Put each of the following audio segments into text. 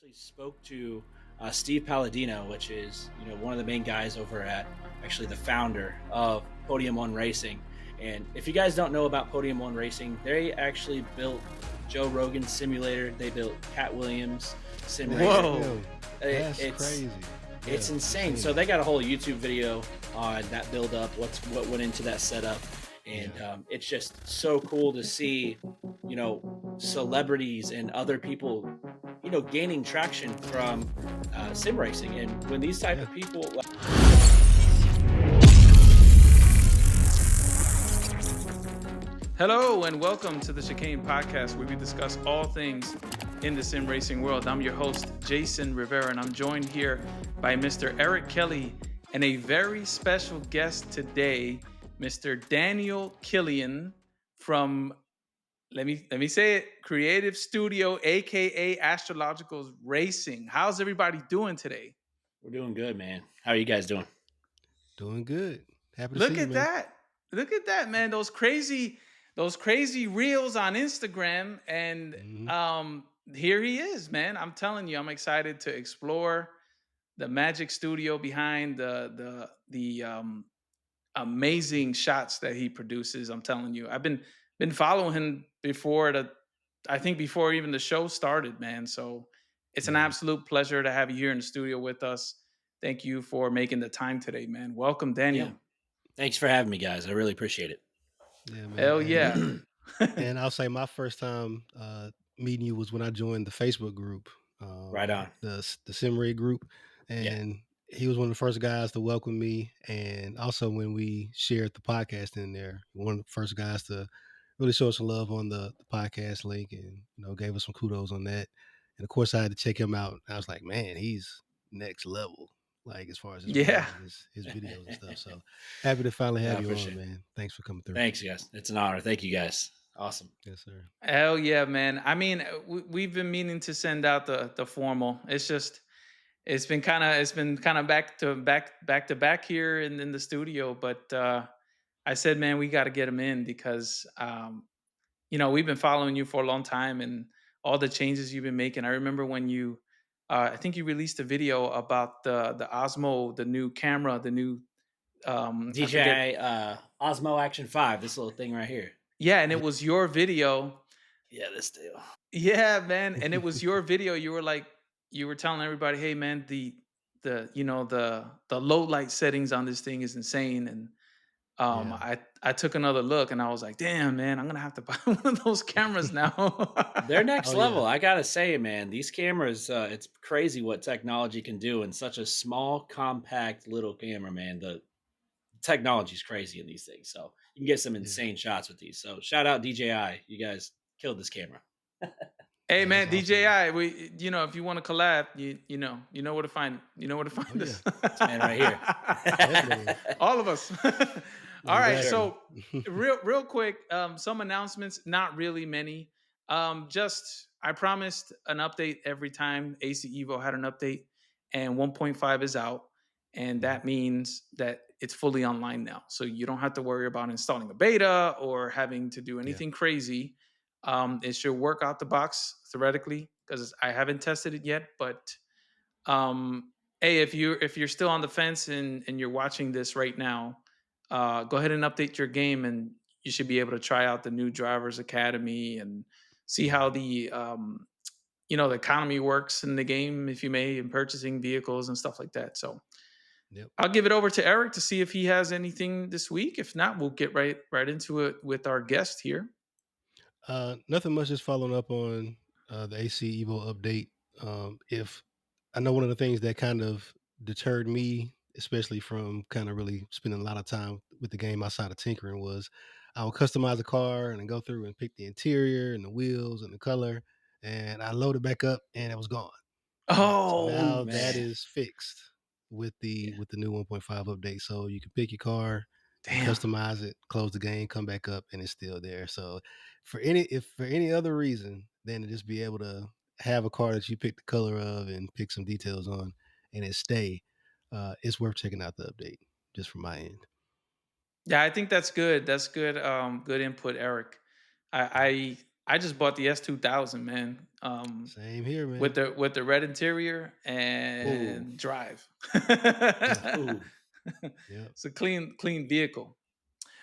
actually spoke to Steve Palladino, which is one of the main guys over at actually the founder of Podium One Racing. And if you guys don't know about Podium One Racing, they actually built Joe Rogan's simulator. They built Cat Williams simulator. Whoa, that's It's crazy. it's insane. So they got a whole YouTube video on that build up, what went into that setup, and it's just so cool to see, celebrities and other people, gaining traction from sim racing, and when these type of people. Hello and welcome to the Chicane Podcast, where we discuss all things in the sim racing world. I'm your host, Jason Rivera, and I'm joined here by Mr. Eric Kelly and a very special guest today, Mr. Daniel Kilian from, let me say it, Creative Studio, aka Astrologicals Racing. How's everybody doing today? We're doing good, man. How are you guys doing? Doing good. Happy to Look see you, at man. that. Look at that, man. Those crazy reels on Instagram. And here he is, man. I'm telling you, I'm excited to explore the magic studio behind the amazing shots that he produces. I'm telling you. I've been following him before even the show started, man. So it's an absolute pleasure to have you here in the studio with us. Thank you for making the time today, man. Welcome, Daniel. Yeah. Thanks for having me, guys. I really appreciate it. Yeah, man. Hell yeah. And I'll say my first time meeting you was when I joined the Facebook group. Right on. The SimRig group. And he was one of the first guys to welcome me. And also when we shared the podcast in there, one of the first guys to really show us some love on the podcast link and, gave us some kudos on that. And of course I had to check him out. I was like, man, he's next level. Like as far as his videos and stuff. So happy to finally have you on, man. Thanks for coming through. Thanks, guys. It's an honor. Thank you, guys. Awesome. Yes, sir. Hell yeah, man. I mean, we've been meaning to send out the formal. It's been kind of back to back here in the studio. But I said, man, we got to get him in because we've been following you for a long time and all the changes you've been making. I remember when you. I think you released a video about the Osmo, the new camera, the new DJI Osmo Action 5, this little thing right here. Yeah, and it was your video. Yeah, this deal. Yeah, man, and it was your video. You were telling everybody, "Hey, man, the low light settings on this thing is insane." And I took another look and I was like, damn, man, I'm gonna have to buy one of those cameras now. They're next level. I gotta say, man, these cameras, it's crazy what technology can do in such a small, compact little camera, man. The technology is crazy in these things. So you can get some insane shots with these. So shout out DJI. You guys killed this camera. Hey, man, DJI, awesome. If you want to collab, you know where to find us. This man right here. All of us. All right, so real quick, some announcements, not really many. I promised an update every time Ace Evo had an update, and 1.5 is out, and that means that it's fully online now. So you don't have to worry about installing a beta or having to do anything crazy. It should work out the box theoretically because I haven't tested it yet. But hey, if you're still on the fence and you're watching this right now, go ahead and update your game, and you should be able to try out the new Drivers Academy and see how the the economy works in the game, if you may, in purchasing vehicles and stuff like that. So I'll give it over to Eric to see if he has anything this week. If not, we'll get right into it with our guest here. Nothing much, just following up on the Ace Evo update. If I know one of the things that kind of deterred me, especially from kind of really spending a lot of time with the game outside of tinkering, was I would customize a car and then go through and pick the interior and the wheels and the color, and I loaded back up and it was gone. Oh, so now man. that is fixed with the new 1.5 update. So you can pick your car, customize it, close the game, come back up, and it's still there. So for any other reason than to just be able to have a car that you pick the color of and pick some details on and it stay, it's worth checking out the update just from my end. Yeah, I think that's good. That's good. Good input, Eric. I I just bought the S2000, man. Same here, With man. the red interior Ooh, and drive. Yeah. ooh. Yep. It's a clean vehicle.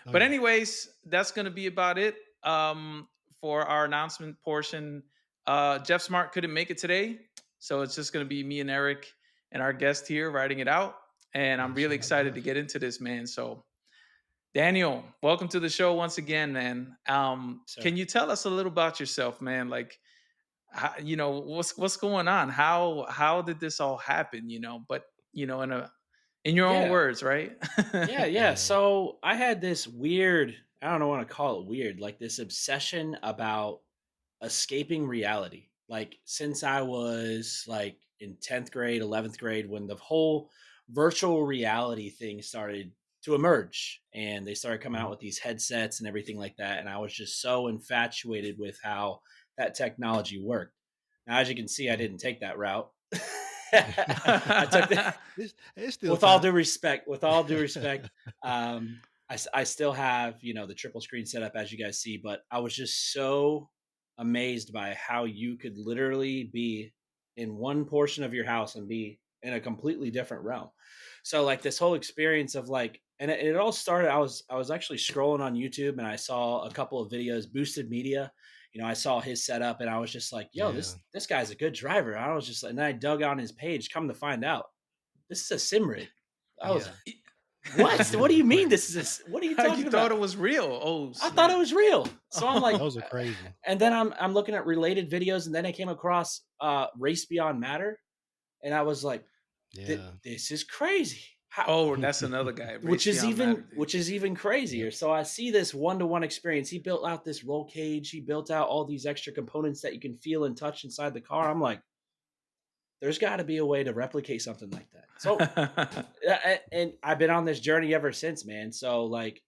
Oh But yeah. anyways, that's gonna be about it for our announcement portion. Jeff Smart couldn't make it today, so it's just gonna be me and Eric and our guest here writing it out. And I'm Yeah. really Shout out, excited to Jeff. get into this, man. So Daniel, welcome to the show once again, man. Sir. Can you tell us a little about yourself, man? Like, you know, what's going on? How did this all happen? You know, but in your own Yeah. words, right? Yeah. Yeah. So I had this weird, I don't know want to call it weird, like this obsession about escaping reality. Like since I was like in 10th grade, 11th grade, when the whole virtual reality thing started to emerge and they started coming out Mhm. with these headsets and everything like that. And I was just so infatuated with how that technology worked. Now, as you can see, I Mhm. didn't take that route. I took the, It's still with all time. due respect, I still have, the triple screen setup as you guys see, but I was just so amazed by how you could literally be in one portion of your house and be in a completely different realm. So like this whole experience of like, and it all started. I was actually scrolling on YouTube and I saw a couple of videos, Boosted Media. I saw his setup and I was just like, yo, Yeah. this guy's a good driver. I was just, and then I dug on his page. Come to find out, this is a sim rig. I was Yeah. like, what? Them What do joints are you mean crazy. this is what are you You talking thought about? it was real? Oh I thought it snap! was real. So I'm like, Those are crazy. and then I'm looking at related videos, and then I came across Race Beyond Matter, and I was like, Yeah. this is crazy. How, Oh, that's another guy. Race Beyond Matter, dude. which is even Yep. crazier. So I see this one-to-one experience. He built out this roll cage. He built out all these extra components that you can feel and touch inside the car. I'm like, there's got to be a way to replicate something like that. So and I've been on this journey ever since, man. So like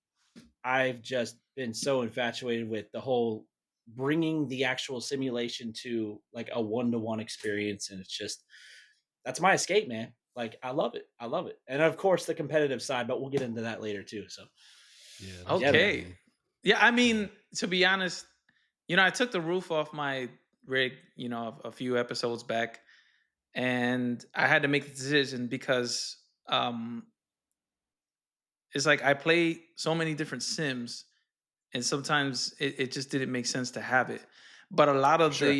I've just been so infatuated with the whole bringing the actual simulation to like a one-to-one experience, and it's just that's my escape, man. Like I love it. I love it. And of course the competitive side, but we'll get into that later too. So Yeah. That's yeah, man. Okay. definitely. Yeah, I Yeah. mean, to be honest, I took the roof off my rig, a few episodes back, and I had to make the decision because it's like I play so many different sims, and sometimes it just didn't make sense to have it. But For sure.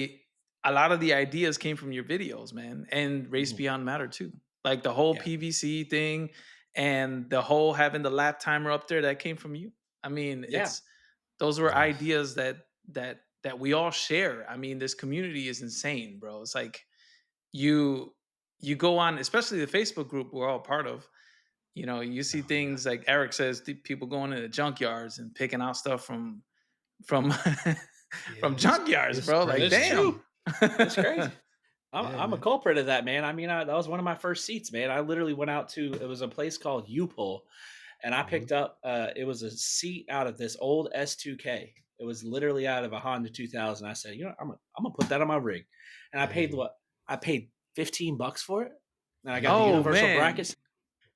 a lot of the ideas came from your videos, man, and Race Mhm. Beyond Matter too. Like the whole Yeah. PVC thing and the whole having the lap timer up there, that came from you. I mean, Yeah. those were Nice. ideas that we all share. I mean, this community is insane, bro. It's like you you go on, especially the Facebook group we're all part of. You see Oh yeah. things like Eric says, people going into junkyards and picking out stuff from from Yeah. junkyards, It's bro. Like, It's crazy. damn. true. It's crazy. Yeah, I'm a man. culprit of that, man. I mean, that was one of my first seats, man. I literally went out to it was a place called U-Pull, and I Hmm. picked up it was a seat out of this old S2K. It was literally out of a Honda 2000. I said, I'm gonna put that on my rig, and I paid Dang. what? I paid $15 for it, and I got the Yeah. Oh universal man, brackets.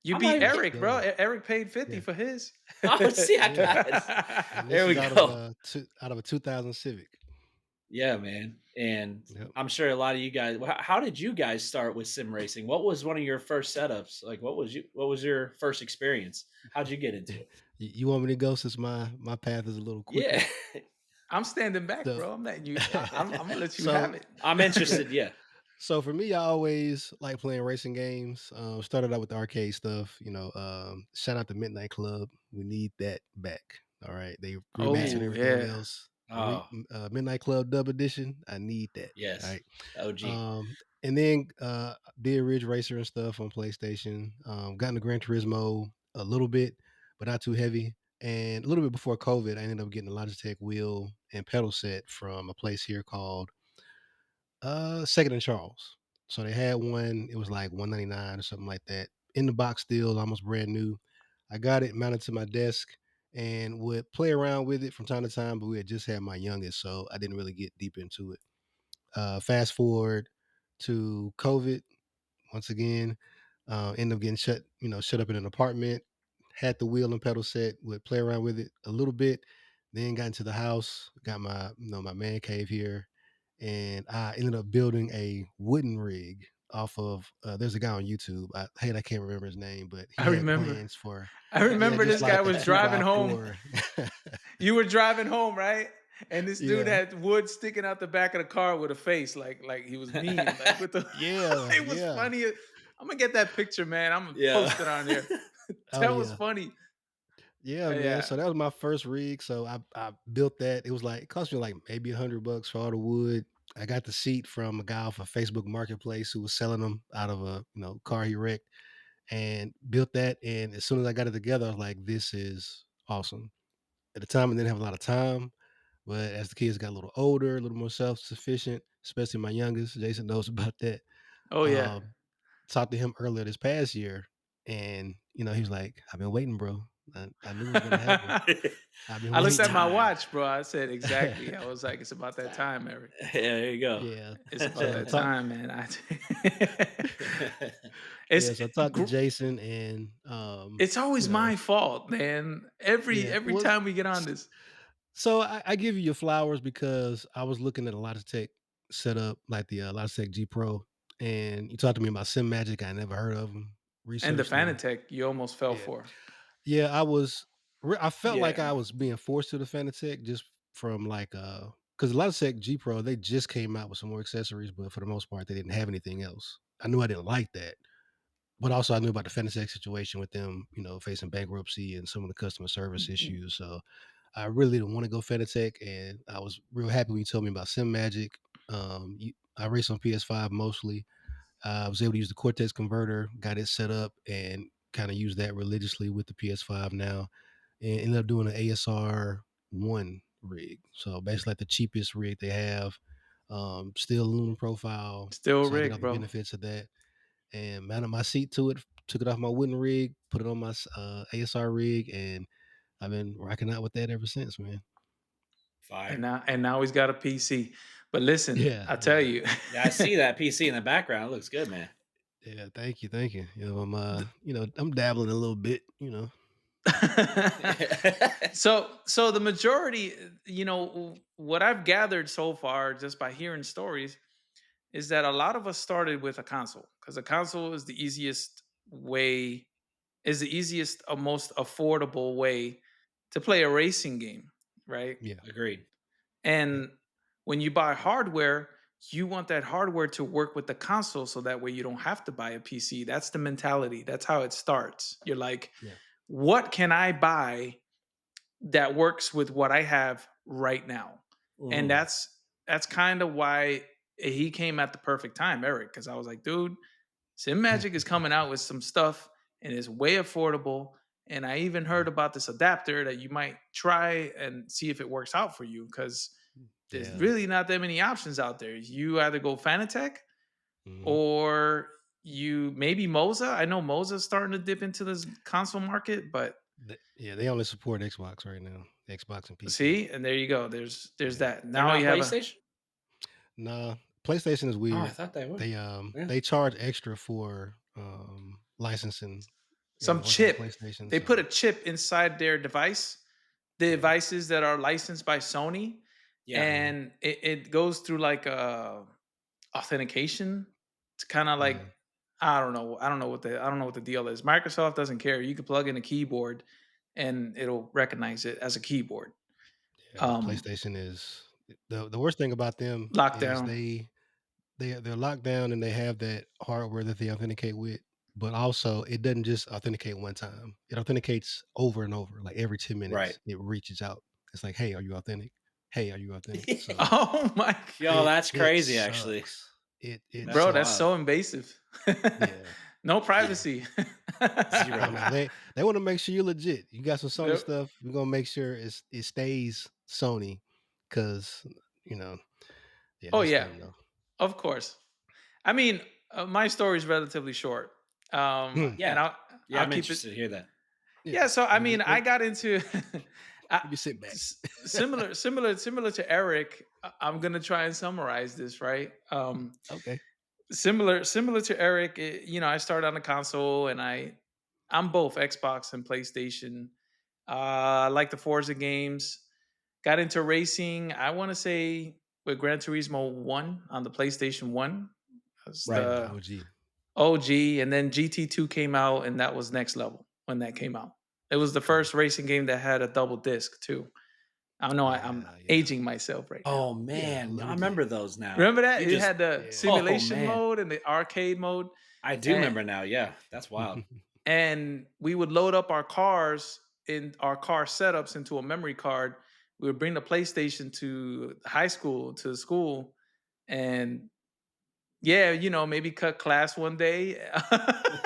you I'm not beat even kidding. Eric, bro. Yeah. Eric paid 50 Yeah. for his. Oh, see, I Yeah. got it. And There this we is out of go. out of a 2000 Civic. Yeah, man. And Yep. I'm sure a lot of you guys. How did you guys start with sim racing? What was one of your first setups? Like, What was your first experience? How'd you get into it? You want me to go since my path is a little quicker? Yeah, I'm standing back, So bro. I'm letting you. I'm gonna let you have so it. I'm interested. Yeah. so for me, I always like playing racing games. Started out with the arcade stuff. Shout out to Midnight Club. We need that back. All right, they remastered Man. Oh everything yeah. else. Oh, Midnight Club Dub Edition. I need that. All yes. right. OG. And then did Ridge Racer and stuff on PlayStation. Got into Gran Turismo a little bit, but not too heavy. And a little bit before COVID, I ended up getting a Logitech wheel and pedal set from a place here called Second and Charles. So they had one. It was like 199 or something like that. In the box, still almost brand new. I got it mounted to my desk and would play around with it from time to time. But we had just had my youngest, so I didn't really get deep into it. Fast forward to COVID once again. End up getting shut up in an apartment. Had the wheel and pedal set. Would play around with it a little bit. then got into the house, got my my man cave here, and I ended up building a wooden rig off of. There's a guy on YouTube. I can't remember his name, but he I had remember. plans for I remember just this guy like a was two driving by home. four. You were driving home, right? And this dude Yeah, had wood sticking out the back of the car with a face, like he was mean, like with the. yeah, It was yeah, funny. I'm gonna get that picture, man. I'm gonna Yeah. post it on here. oh That was yeah. funny. Yeah, man. Yeah. So that was my first rig. So I built that. It was like it cost me like maybe $100 for all the wood. I got the seat from a guy off a Facebook Marketplace who was selling them out of a car he wrecked, and built that. And as soon as I got it together, I was like, "This is awesome." At the time, I didn't have a lot of time, but as the kids got a little older, a little more self sufficient, especially my youngest, Jason knows about that. Oh yeah. Um, Talked to him earlier this past year, and he was like, "I've been waiting, bro. I knew it was gonna happen. I've been I looked It's at waiting." my time. watch, bro. I said exactly. I was like, it's about that Time. time, Eric. Yeah, there you go. Yeah. It's about So that talk time, man. It's yeah, so I talked to Jason and it's always my fault, man. Every yeah, every well, time we get on this. so I give you your flowers because I was looking at a Logitech setup, like the Logitech G Pro, and you talked to me about Sim Magic. I never heard of them, And the researched them. Fanatec you almost fell Yeah. for. Yeah, I felt like Yeah. I was being forced to the Fanatec just from like because a Logitech G Pro, they just came out with some more accessories, but for the most part, they didn't have anything else. I knew I didn't like that. But also I knew about the Fanatec situation with them, facing bankruptcy and some of the customer service issues. So I really didn't want to go Fanatec, and I was real happy when you told me about Sim Magic. I race on PS5 mostly. I was able to use the Cortex converter, got it set up, and kind of use that religiously with the PS5 now, and ended up doing an ASR one rig. So basically, like the cheapest rig they have. Still aluminum profile, Still so I get all rigged, the bro. benefits of that. And mounted my seat to it, took it off my wooden rig, put it on my ASR rig, and I've been rocking out with that ever since, man. And Fire. now he's got a PC. But listen, Yeah, I tell yeah, you. Yeah, I see that PC in the background. It looks good, man. yeah. Thank you, thank you. I'm dabbling a little bit. So the majority, what I've gathered so far just by hearing stories is that a lot of us started with a console because a console is the easiest, most affordable way to play a racing game, right? Yeah, Agreed. yep, And when you buy hardware, you want that hardware to work with the console so that way you don't have to buy a PC. That's the mentality. That's how it starts. You're like, yeah, what can I buy that works with what I have right now? And Mhm. that's kind of why he came at the perfect time, Eric, because I was like, dude, Sim Magic is coming out with some stuff and it's way affordable. And I even heard mhm, about this adapter that you might try and see if it works out for you because there's yeah. really not that many options out there. You either go Fanatec Hmm. or you maybe Moza. I know Moza's starting to dip into this console market, but Yeah, they only support Xbox right now, Xbox and PC. see, and there you go. There's Yeah, that. They're Now not you have a PlayStation? nah. PlayStation is Oh, I weird. thought they were. They Yeah. they charge extra for licensing some and working with chip. PlayStation. They put a So chip inside their device, the yeah, devices that are licensed by Sony, Yeah. mhm, and it goes through like a authentication. It's kind of like yeah, I don't know what the deal is. Microsoft doesn't care. You can plug in a keyboard and it'll recognize it as a keyboard. yeah. But Um, PlayStation is the worst thing about them is Lockdown. they're locked down and they have that hardware that they authenticate with, but also it doesn't just authenticate one time. It authenticates over and over, like every 10 Right. minutes. It reaches out. It's like, hey, are you authentic? Hey, are you authentic? So Oh my, Yo, it that's it crazy, actually. sucks. It That's bro, that's sucks. wild. so invasive. Yeah. No Yeah. privacy. Oh Zero. no, they want to make sure you're legit. You got some Sony Nope. stuff. We're gonna make sure it stays Sony, because you know, yeah, Oh that's yeah, them though. of course. I mean, my story is relatively short, and Yeah. Yeah, I'll I'm keep it. interested to hear that. Yeah, Yeah, so I mean, I let got into I, me sit back. similar to Eric. I'm gonna try and summarize this, right? Okay. Similar to Eric. I started on the console, and I'm both Xbox and PlayStation. I like the Forza games. got into racing, I want to say with Gran Turismo 1 on the PlayStation 1. That's Right. the OG. OG. And then GT2 came out, and that was next level when that came out. It was the first racing game that had a double disc, too. I don't know. I'm Yeah. aging myself right now. Oh Yeah. man, I Let me remember those now. Remember that? You It just had the Yeah. oh simulation man, mode and the arcade mode. I do And remember now. Yeah, that's wild. and we would load up our cars in our car setups into a memory card. We would bring the PlayStation to high school, to school, and yeah, maybe cut class one day,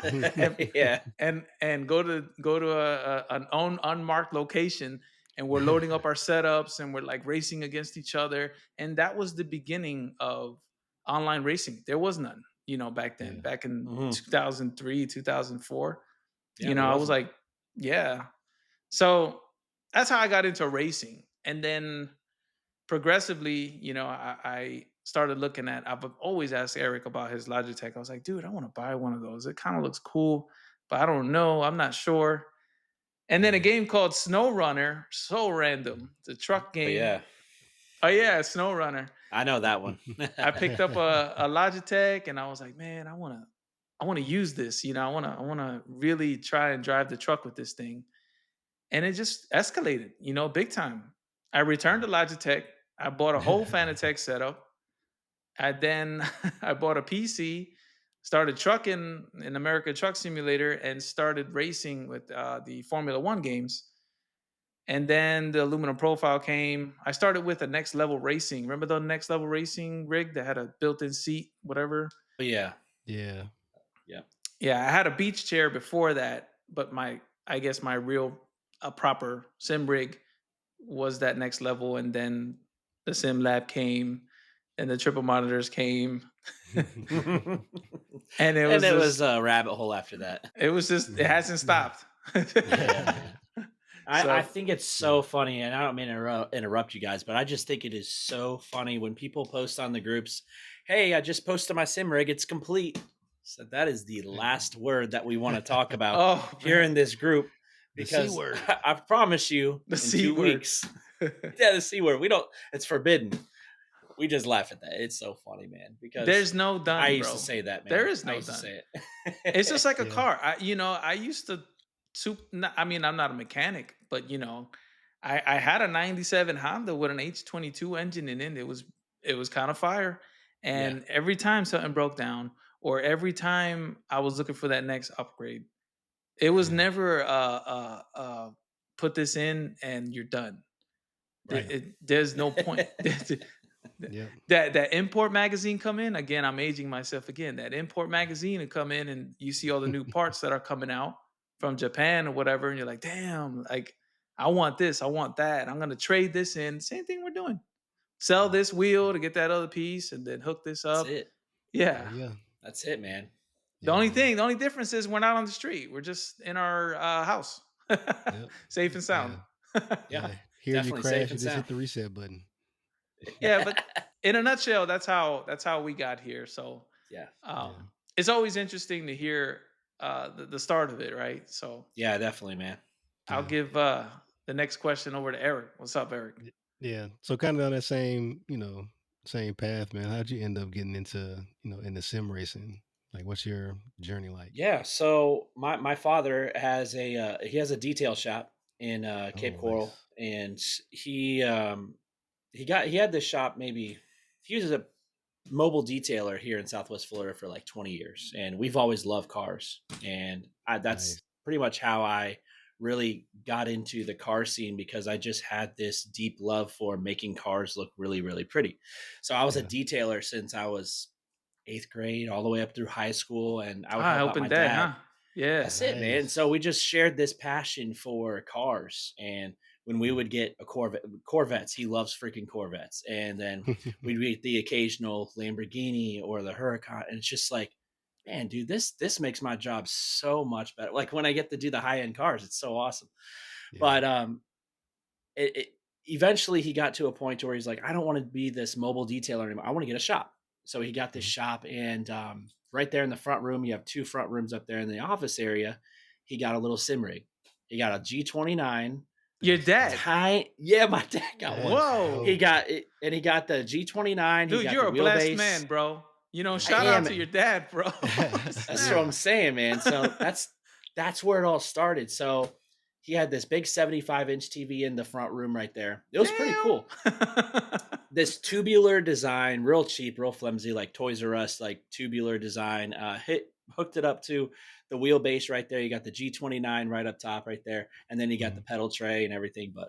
and Yeah, and go to an unmarked location, and we're loading up our setups, and we're like racing against each other, and that was the beginning of online racing. There was none, back then, Yeah. back in hmm 2003, 2004. yeah, there I was wasn't. like, yeah. So that's how I got into racing. And then progressively, I started looking at, I've always asked Eric about his Logitech. I was like, dude, I want to buy one of those. It kind of looks cool, but I don't know. I'm not sure. And then a Yeah. game called Snow Runner, so random. The truck But game. yeah, Oh yeah, Snow Runner. I know that one. I picked up a Logitech, and I was like, man, I want to use this. I want to really try and drive the truck with this thing. And it just escalated, big time. I returned to Logitech. I bought a whole Fanatec setup. I bought a PC, started trucking in America Truck Simulator, and started racing with the Formula One games. And then the aluminum profile came. I started with a Next Level Racing. Remember the Next Level Racing rig that had a built-in seat, whatever? But yeah, Yeah. yeah, Yeah, I had a beach chair before that, but I guess my real a proper sim rig was that Next Level, and then the sim lab came, and the triple monitors came, and and it was it was just a rabbit hole after that. it hasn't stopped. Yeah. I So think it's Yeah. so funny, and I don't mean to interrupt you guys, but I just think it is so funny when people post on the groups, "Hey, I just posted my sim rig; it's complete." So that is the last word that we want to talk about oh here man, in this group, The C because word. I promise you, the in C 2 word. weeks, yeah, the c word. We don't. It's forbidden. We just laugh at that. It's so funny, man. Because There's no I done, used to bro. say that, There man. is I no used to done. say It's it. just like a Yeah. car. I used to I mean, I'm not a mechanic, but I had a 97 Honda with an H22 engine in it. It was kind of fire. Yeah. And every time something broke down, or every time I was looking for that next upgrade, it was Yeah. never put this in and you're done. Right. There's no point. Yep. That import magazine come in again. I'm aging myself again. That import magazine and come in, and you see all the new parts that are coming out from Japan or whatever, and you're like, damn, like I want this, I want that. I'm gonna trade this in. Same thing we're doing. Sell Yeah. this wheel to get that other piece, and then hook this That's up. it. Oh Yeah. yeah. That's it, man. The Yeah, only man. thing, the only difference is we're not on the street. We're just in our house, Yep. safe and sound. Yeah. Yeah. Yeah. Here you Definitely safe crash, you and just sound. hit the reset button. Yeah, but in a nutshell, that's how we got here. So Yeah. Yeah. it's always interesting to hear the start of it, right? So Yeah, definitely, man. I'll Yeah. give the next question over to Eric. What's up, Eric? Yeah. So kind of on that same, same path, man. How'd you end up getting into, into sim racing? Like what's your journey like? Yeah. So my father has he has a detail shop in Cape Oh, Coral, nice. and he had this shop. Maybe he was a mobile detailer here in Southwest Florida for like 20 years, and we've always loved cars, and that's Nice. pretty much how I really got into the car scene, because I just had this deep love for making cars look really, really pretty. So I was a Yeah. detailer since I was 8th grade all the way up through high school, and I would Ah, help out helping my dad, dad. huh? Yeah. That's it, man. So Nice. we just shared this passion for cars, and when we Yeah. would get a Corvettes, he loves freaking Corvettes, and then we'd get the occasional Lamborghini or the Huracan, and it's just like, man, dude, this makes my job so much better. Like when I get to do the high end cars, it's so awesome. Yeah. But it eventually he got to a point where he's like, I don't want to be this mobile detailer anymore. I want to get a shop. So he got this Mhm. shop, and right there in the front room, you have 2 front rooms up there in the office area. He got a little sim rig. He got a G29 Your dad? Yeah, my dad got one. Whoa. He got it, and he got the G29. He Dude, got you're the a blessed wheelbase. man, bro. You know, I shout out am. to your dad, bro. That's what I'm saying, man. So that's where it all started. So he had this big 75-inch TV in the front room right there. It was pretty cool. This tubular design, real cheap, real flimsy, like Toys R Us, like tubular design. Hooked it up to the wheelbase right there. You got the G29 right up top right there, and then you got the pedal tray and everything. But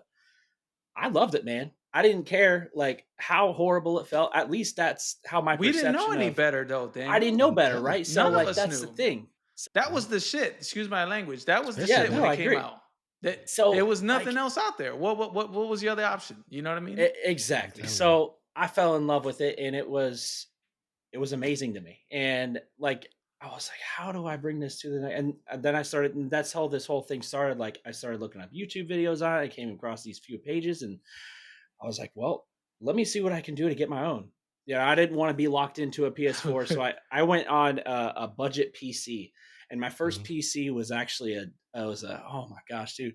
I loved it, man. I didn't care like how horrible it felt. At least that's how my We perception didn't know any of, better though, Daniel. I didn't know better, right? So None of like us that's knew. the thing. That was the shit. Excuse my language. That was the Yeah, shit no, when I it came agree. out. That So there was nothing like, else out there. What was the other option? You know what I mean? Exactly. So I fell in love with it, and it was amazing to me. And like I was like, how do I bring this to the night? And then I started, and that's how this whole thing started. Like I started looking up YouTube videos on it. I came across these few pages, and I was like, well, let me see what I can do to get my own. Yeah, I didn't want to be locked into a PS4, so I went on a budget PC, and my first PC was actually oh my gosh, dude,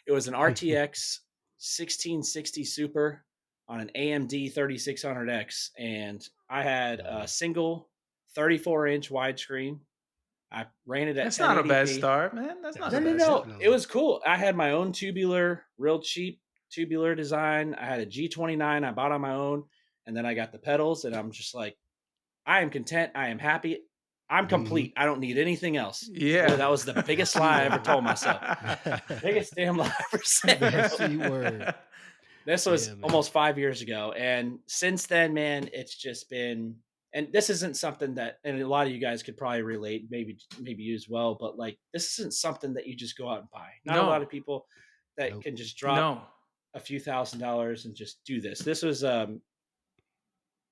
it was an RTX 1660 Super on an AMD 3600X, and I had a single 34-inch widescreen. I ran it at That's 1080p. not a bad start, man. That's not a bad start. It was cool. I had my own tubular, real cheap tubular design. I had a G29 I bought on my own, and then I got the pedals, and I'm just like, I am content. I am happy. I'm complete. I don't need anything else. Yeah. Boy, that was the biggest lie I ever told myself. Biggest damn lie I ever said. That C word. This was almost 5 years ago. And since then, man, it's just been, and this isn't something that, and a lot of you guys could probably relate, maybe you as well, but like, this isn't something that you just go out and buy. Not a lot of people that can just drop a few $1,000s and just do this. This was a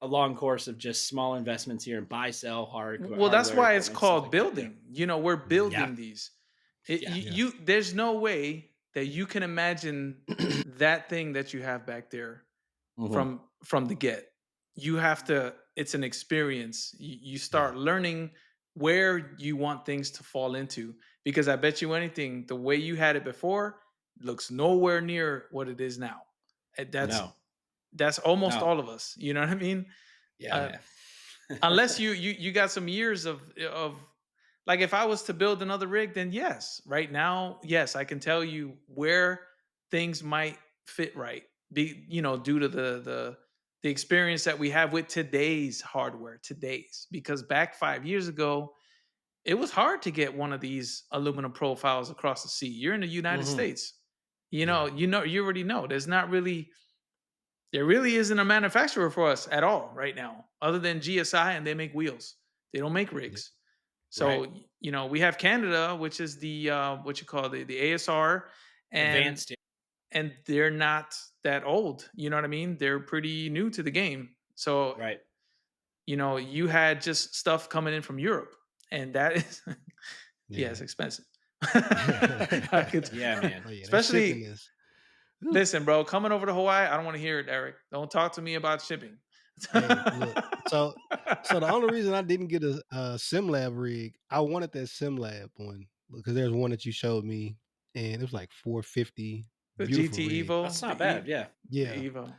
long course of just small investments here and buy, sell, hard. Well, that's why it's called building. You know, we're building these. There's no way that you can imagine that thing that you have back there from the get. You have to, it's an experience. You start learning where you want things to fall into, because I bet you anything, the way you had it before looks nowhere near what it is now. That's almost all of us. You know what I mean? Yeah. Unless you got some years of like, if I was to build another rig, then yes, right now, yes, I can tell you where things might fit right. Due to the experience that we have with today's hardware, because back 5 years ago, it was hard to get one of these aluminum profiles across the sea. You're in the United States. You already know. There really isn't a manufacturer for us at all right now, other than GSI, and they make wheels. They don't make rigs. So, we have Canada, which is the the ASR, and advanced, and they're not that old. You know what I mean? They're pretty new to the game. So, you had just stuff coming in from Europe, and that is, it's expensive. Man. Especially, listen, bro, coming over to Hawaii, I don't want to hear it, Eric. Don't talk to me about shipping. Look, so the only reason I didn't get a SimLab rig, I wanted that SimLab one because there's one that you showed me, and it was like $450. The Beautiful GT rig. Evo. That's not bad. Yeah. The Evo.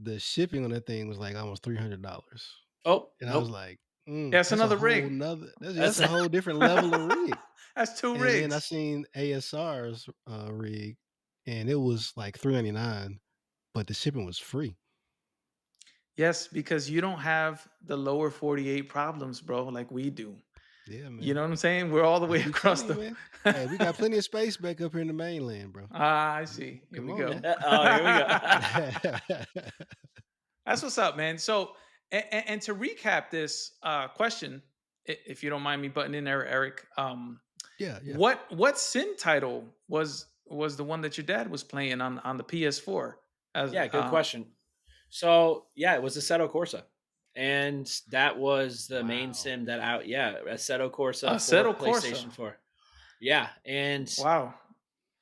The shipping on that thing was like almost $300. Oh, and I was like, that's another rig. That's a whole different level of rig. That's two rigs. And then I seen ASR's rig, and it was like $399, but the shipping was free. Yes, because you don't have the lower 48 problems, bro, like we do. Yeah, man. You know what I'm saying? We're all the way across the. Hey, we got plenty of space back up here in the mainland, bro. I see. Here we go. Here we go. That's what's up, man. So, and to recap this question, if you don't mind me butting in there, Eric. Yeah. What sim title was the one that your dad was playing on the PS4? Good question. So it was Assetto Corsa, and that was the main sim that out. Yeah, Assetto Corsa for PlayStation 4. Yeah, and wow,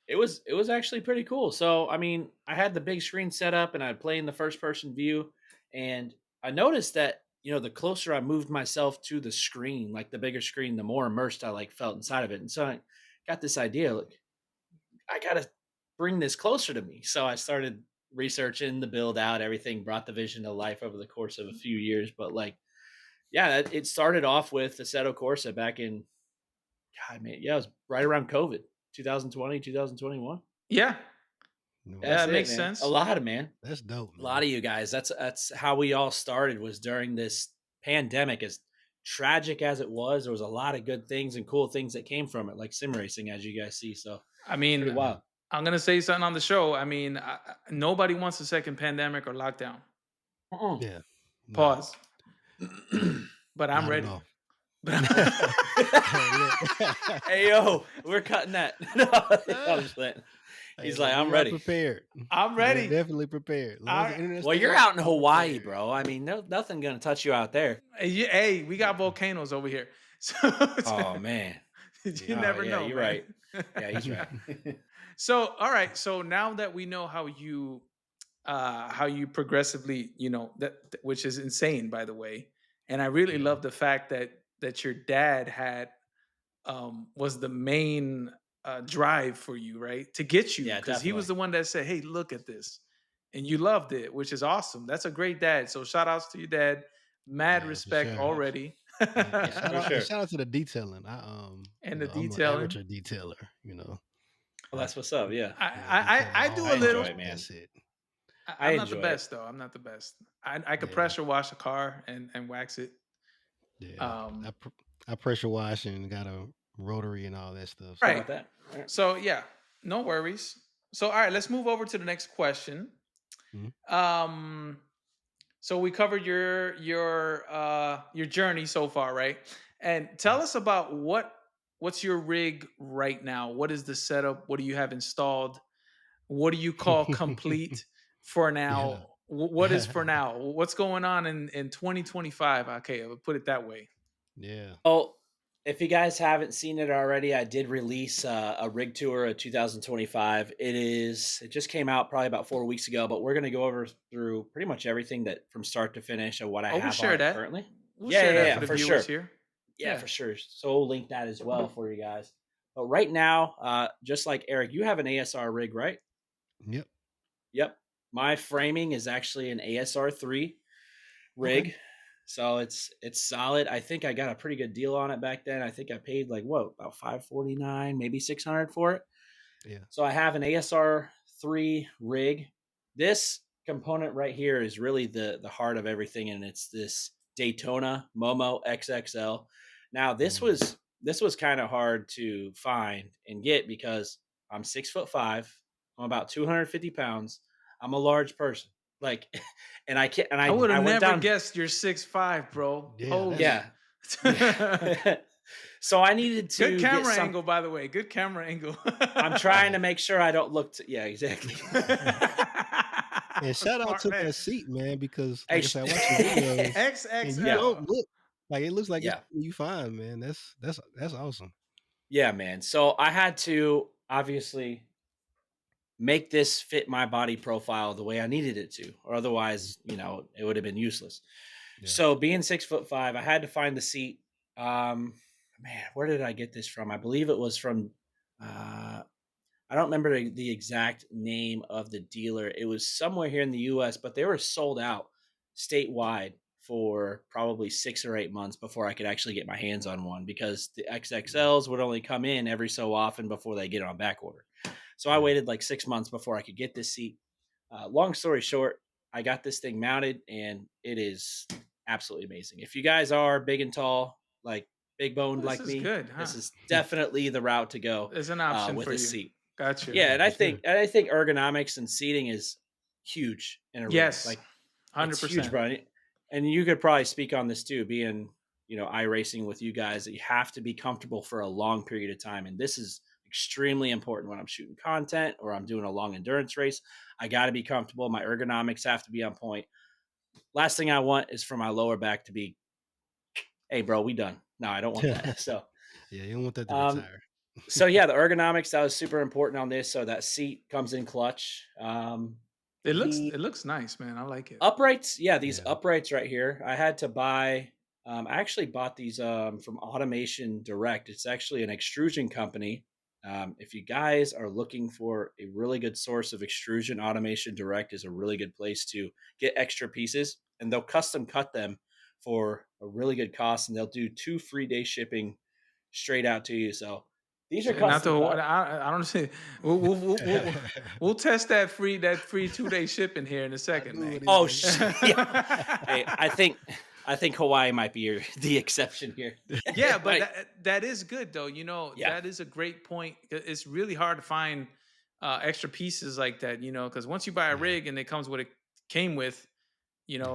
it was actually pretty cool. So I mean, I had the big screen set up, and I'd play in the first person view, and I noticed that the closer I moved myself to the screen, like the bigger screen, the more immersed I felt inside of it. And so I got this idea, like I gotta bring this closer to me. So I started researching the build out, everything, brought the vision to life over the course of a few years. But like, yeah, it started off with the Assetto Corsa back in, God, man, yeah, it was right around COVID, 2020, 2021. Yeah. That's That it, makes man. sense. A lot of man. That's dope, A lot of you guys. That's how we all started, was during this pandemic. As tragic as it was, there was a lot of good things and cool things that came from it, like sim racing, as you guys see. So I pretty mean, wild. I'm gonna say something on the show. I mean, nobody wants a second pandemic or lockdown. Yeah. Nah, Pause. But I'm not at ready. all. Hey yo, we're cutting that. No, I'm just playing. He's like, I'm we are ready. prepared. I'm ready. We're definitely prepared. As long as the internet Well, stay you're up, out in I'm Hawaii, prepared. bro. I mean, nothing gonna touch you out there. Hey, we got volcanoes over here. So Oh man, you never yeah, know, you're man. right. Yeah, he's right. So, all right. So now that we know how you progressively, which is insane, by the way. And I really Yeah. love the fact that your dad had was the main drive for you, right? To get you, Yeah, because he was definitely. the one that said, "Hey, look at this," and you loved it, which is awesome. That's a great dad. So shout outs to your dad. Mad Yeah, for respect sure. already. Yeah, Shout for out and sure. shout out to the detailing. And the I'm an detailing. amateur detailer, Well, that's what's up. Yeah, I detailing do all a I little. enjoy it, cars. man. That's it. I I'm not the enjoy it. best though. I'm not the best. I could Yeah, pressure wash a car and wax it. yeah. I pressure wash and got a rotary and all that stuff. How So Right. about that? All right. So yeah, no worries. So all right, let's move over to the next question. Mhm. Um, so we covered your journey so far, right? And tell us about what's your rig right now? What is the setup? What do you have installed? What do you call complete for now? Yeah. What is for now? What's going on in 2025? Okay, I would put it that way. Yeah. Well, if you guys haven't seen it already, I did release a rig tour of 2025. It just came out probably about 4 weeks ago, but we're going to go over through pretty much everything that from start to finish of what I Oh, we'll have on share it that. currently. We'll Yeah, share yeah, that for yeah, the for viewers sure. here. Yeah, Yeah. for sure. So we'll link that as well for you guys. But right now, just like Eric, you have an ASR rig, right? Yep. Yep. My framing is actually an ASR3 rig. Okay. So it's solid. I think I got a pretty good deal on it back then. I think I paid like about 549, maybe 600 for it. Yeah. So I have an ASR3 rig. This component right here is really the heart of everything, and it's this Daytona Momo XXL. Now this was kind of hard to find and get because I'm 6'5". I'm about 250 pounds. I'm a large person. Like, and I can't. And I would I have went never down. guessed you're 6'5", bro. Yeah. Holy. That's Yeah. Yeah. So I needed Good to camera get some. angle, by the way. Good camera angle. I'm trying to make sure I don't look. Yeah, exactly. and shout out Smart to man. that seat, man, because Hey, like I said, I watch your videos and you Yeah. XXL. don't look like it looks like it's Yeah. you fine, man. That's awesome. Yeah, man. So I had to obviously make this fit my body profile the way I needed it to, or otherwise, it would have been useless. Yeah. So being 6'5", I had to find the seat. Man, where did I get this from? I believe it was from. I don't remember the exact name of the dealer. It was somewhere here in the U.S., but they were sold out statewide for probably 6 or 8 months before I could actually get my hands on one, because the XXLs would only come in every so often before they get on back order. So I waited like 6 months before I could get this seat. Long story short, I got this thing mounted, and it is absolutely amazing. If you guys are big and tall, like big boned like me, good, huh? this is definitely the route to go. There's an option with for a you. seat. Gotcha. Yeah, and I for sure. think ergonomics and seating is huge in a rig. Yes. Like 100%. it's huge, bro. And you could probably speak on this too, being iRacing with you guys, that you have to be comfortable for a long period of time, and this is extremely important when I'm shooting content or I'm doing a long endurance race. I got to be comfortable. My ergonomics have to be on point. Last thing I want is for my lower back to be, hey, bro, we done. No, I don't want that. So yeah, you don't want that to retire. So yeah, the ergonomics, that was super important on this. So that seat comes in clutch. It looks nice, man. I like it. Uprights, yeah, these Yeah. uprights right here, I had to buy. I actually bought these from Automation Direct. It's actually an extrusion company If you guys are looking for a really good source of extrusion, Automation Direct is a really good place to get extra pieces, and they'll custom cut them for a really good cost, and they'll do 2 free day shipping straight out to you. So these are Not custom to, cut. I don't say we'll test that free 2-day shipping here in a second, man. Oh shit! Yeah. Hey, I think Hawaii might be the exception here. Yeah, but that is good though. Yeah. That is a great point. It's really hard to find extra pieces like that. Because once you buy a rig and it comes what it came with,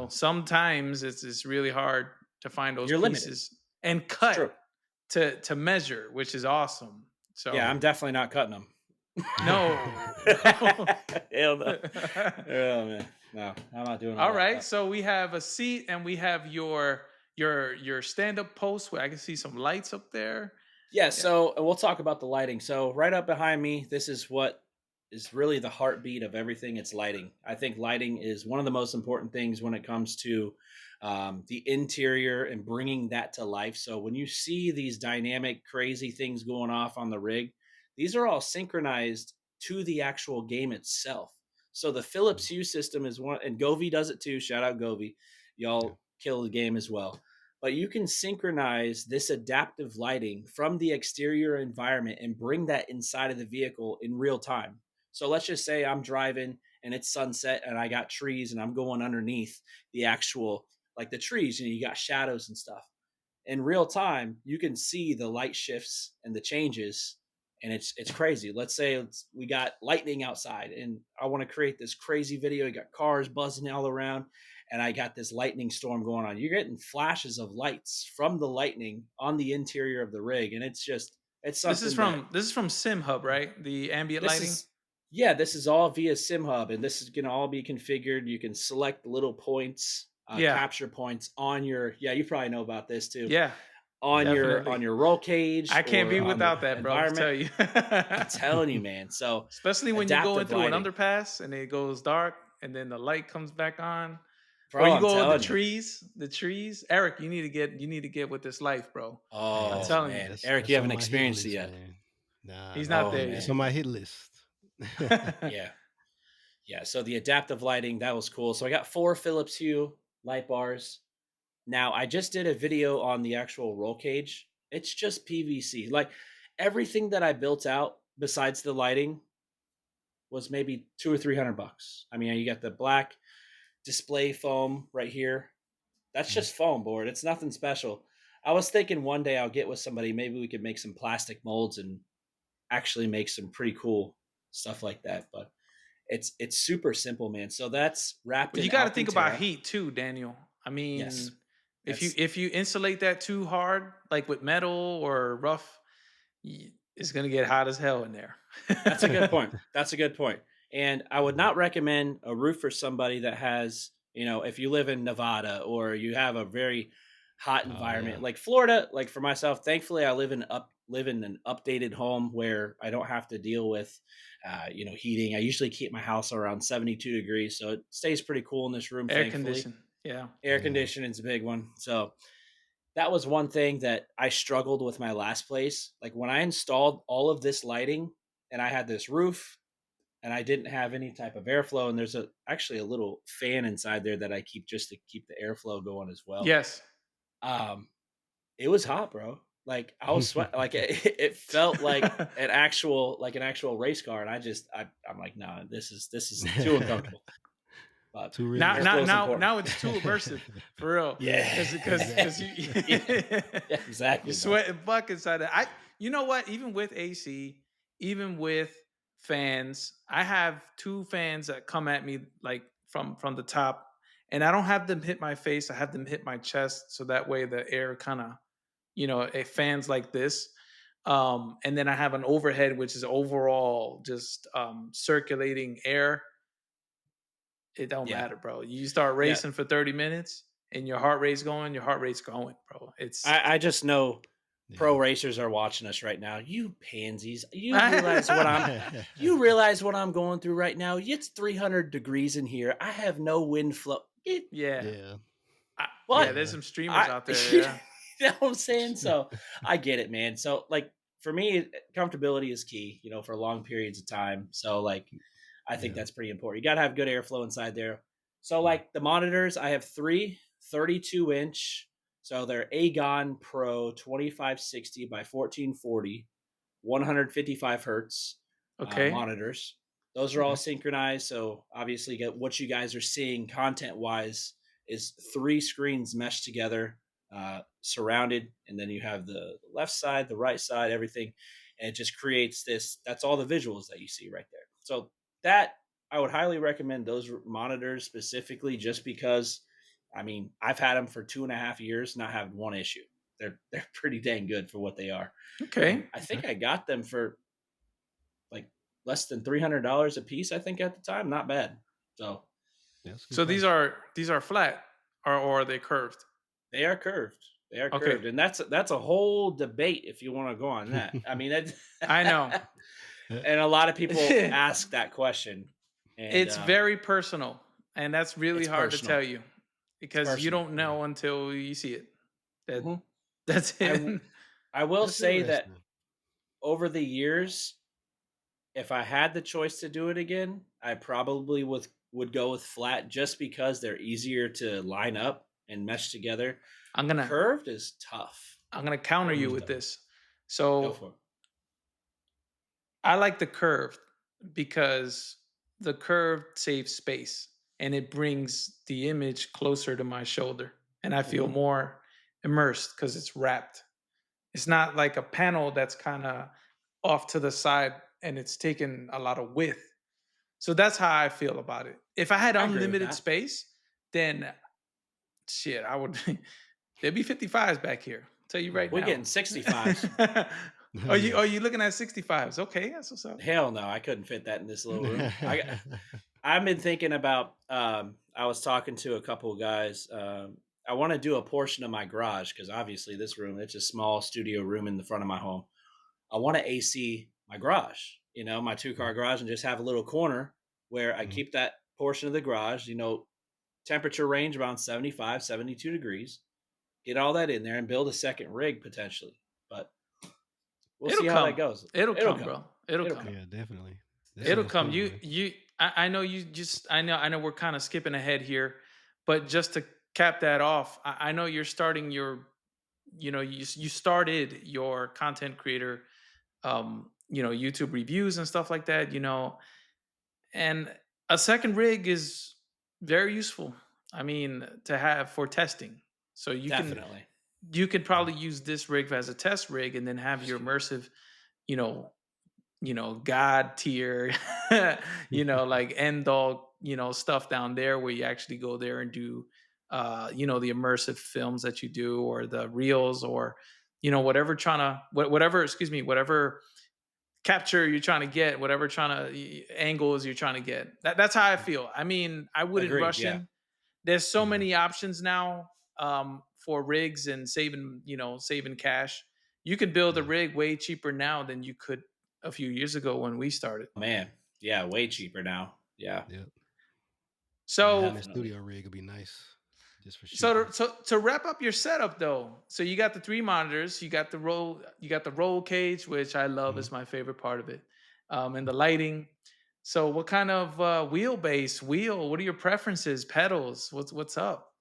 sometimes it's really hard to find those You're limited. pieces and It's cut true. to measure, which is awesome. So Yeah, I'm definitely not cutting them. no. Hell no. Oh man, no, I'm not doing All that. right, so we have a seat and we have your stand-up post where I can see some lights up there. Yeah, so we'll talk about the lighting. So right up behind me, this is what is really the heartbeat of everything. It's lighting. I think lighting is one of the most important things when it comes to the interior and bringing that to life. So when you see these dynamic, crazy things going off on the rig, these are all synchronized to the actual game itself. So the Philips Hue system is one, and Govee does it too. Shout out Govee. Y'all kill the game as well. But you can synchronize this adaptive lighting from the exterior environment and bring that inside of the vehicle in real time. So let's just say I'm driving and it's sunset and I got trees and I'm going underneath the actual, like the trees, and you got shadows and stuff. In real time, you can see the light shifts and the changes, and it's crazy. Let's say we got lightning outside and I want to create this crazy video. You got cars buzzing all around and I got this lightning storm going on. You're getting flashes of lights from the lightning on the interior of the rig, and it's something. This is from SimHub, right? The ambient lighting. This is all via SimHub, and this is going to all be configured. You can select little points, capture points on your. Yeah, you probably know about this too. Yeah, on your roll cage. I can't be without that, bro. I tell you. I'm telling you, man. So especially when you're going through an underpass and it goes dark, and then the light comes back on. Bro, or you go with the trees. Eric, you need to get with this life, bro. Oh, I'm telling you, Eric, you haven't experienced it yet. Nah, he's not there yet. It's on my hit list. Yeah. So the adaptive lighting, that was cool. So I got 4 Philips Hue light bars. Now I just did a video on the actual roll cage. It's just PVC. Like everything that I built out besides the lighting was maybe $200 or $300. I mean, you got the black display foam right here. That's just foam board. It's nothing special. I was thinking one day I'll get with somebody. Maybe we could make some plastic molds and actually make some pretty cool stuff like that. But it's super simple, man. So that's wrapped. But you got to think about heat too, Daniel. I mean, yes. If you insulate that too hard, like with metal or rough, it's gonna get hot as hell in there. That's a good point. That's a good point. And I would not recommend a roof for somebody that has, if you live in Nevada or you have a very hot environment like Florida. Like for myself, thankfully, I live in an updated home where I don't have to deal with, heating. I usually keep my house around 72 degrees, so it stays pretty cool in this room. Air conditioning. Yeah. Air conditioning is a big one. So that was one thing that I struggled with my last place. Like when I installed all of this lighting and I had this roof and I didn't have any type of airflow, and there's actually a little fan inside there that I keep just to keep the airflow going as well. Yes. It was hot, bro. Like I was sweating. Like it felt like an actual race car. And I'm like, no, this is too uncomfortable. Now it's too immersive for real. Yeah, because you exactly. You're sweating buckets out of it. You know what? Even with AC, even with fans, I have 2 fans that come at me like from the top, and I don't have them hit my face. I have them hit my chest, so that way the air kind of, it fans like this. And then I have an overhead, which is overall just circulating air. It don't matter, bro. You start racing for 30 minutes and your heart rate's going, bro. I just know pro racers are watching us right now. You pansies. You realize what I'm going through right now? It's 300 degrees in here. I have no wind flow. There's some streamers out there. You know what I'm saying? So I get it, man. So like for me, comfortability is key, for long periods of time. So like, I think that's pretty important. You got to have good airflow inside there. So like the monitors, I have 3 32-inch. So they're Agon Pro 2560 by 1440, 155 hertz monitors. Those are all synchronized. So obviously, what you guys are seeing content wise is 3 screens meshed together, surrounded, and then you have the left side, the right side, everything, and it just creates this. That's all the visuals that you see right there. So that I would highly recommend those monitors specifically, just because. I mean, I've had them for 2.5 years, not had one issue. They're pretty dang good for what they are. Okay. And I think I got them for like less than $300 a piece. I think at the time, not bad. So these are flat, or are they curved? They are curved. They are curved, and that's a whole debate if you want to go on that. I mean, I know, and a lot of people ask that question. And, it's very personal, and that's really hard to tell you, because you don't know until you see it. That's it. I will say that over the years, if I had the choice to do it again, I probably would go with flat, just because they're easier to line up and mesh together. Curved is tough. I'm gonna counter you with this. So go for it. I like the curved because the curved saves space and it brings the image closer to my shoulder, and I feel more immersed because it's wrapped. It's not like a panel that's kind of off to the side and it's taken a lot of width. So that's how I feel about it. If I had unlimited space, then shit, I would. There'd be 55s back here. I'll tell you right now. We're getting 65s. Are you looking at 65s? Okay, that's what's up. Hell no, I couldn't fit that in this little room. I've been thinking about. I was talking to a couple of guys. I want to do a portion of my garage, because obviously this room, it's a small studio room in the front of my home. I want to AC my garage, my 2-car garage, and just have a little corner where I keep that portion of the garage, temperature range around 75, 72 degrees, get all that in there and build a second rig potentially. But we'll see how that goes. It'll come, bro. It'll come. Yeah, definitely. It'll come. I know I know we're kind of skipping ahead here, but just to cap that off, I know you're starting your, you started your content creator, YouTube reviews and stuff like that, and a second rig is very useful. I mean, to have for testing. So you could probably use this rig as a test rig, and then have your immersive, God tier, like end all, stuff down there where you actually go there and do, the immersive films that you do, or the reels, or, whatever capture you're trying to get, whatever angles you're trying to get. That's how I feel. I mean, I wouldn't rush in. There's so many options now for rigs and saving cash. You could build a rig way cheaper now than you could a few years ago when we started. Man, yeah, way cheaper now. Yeah. So having a studio rig would be nice. Just for so to wrap up your setup though, so you got the 3 monitors, you got the roll cage, which I love, is my favorite part of it, and the lighting. So what kind of wheelbase? What are your preferences? Pedals? What's up?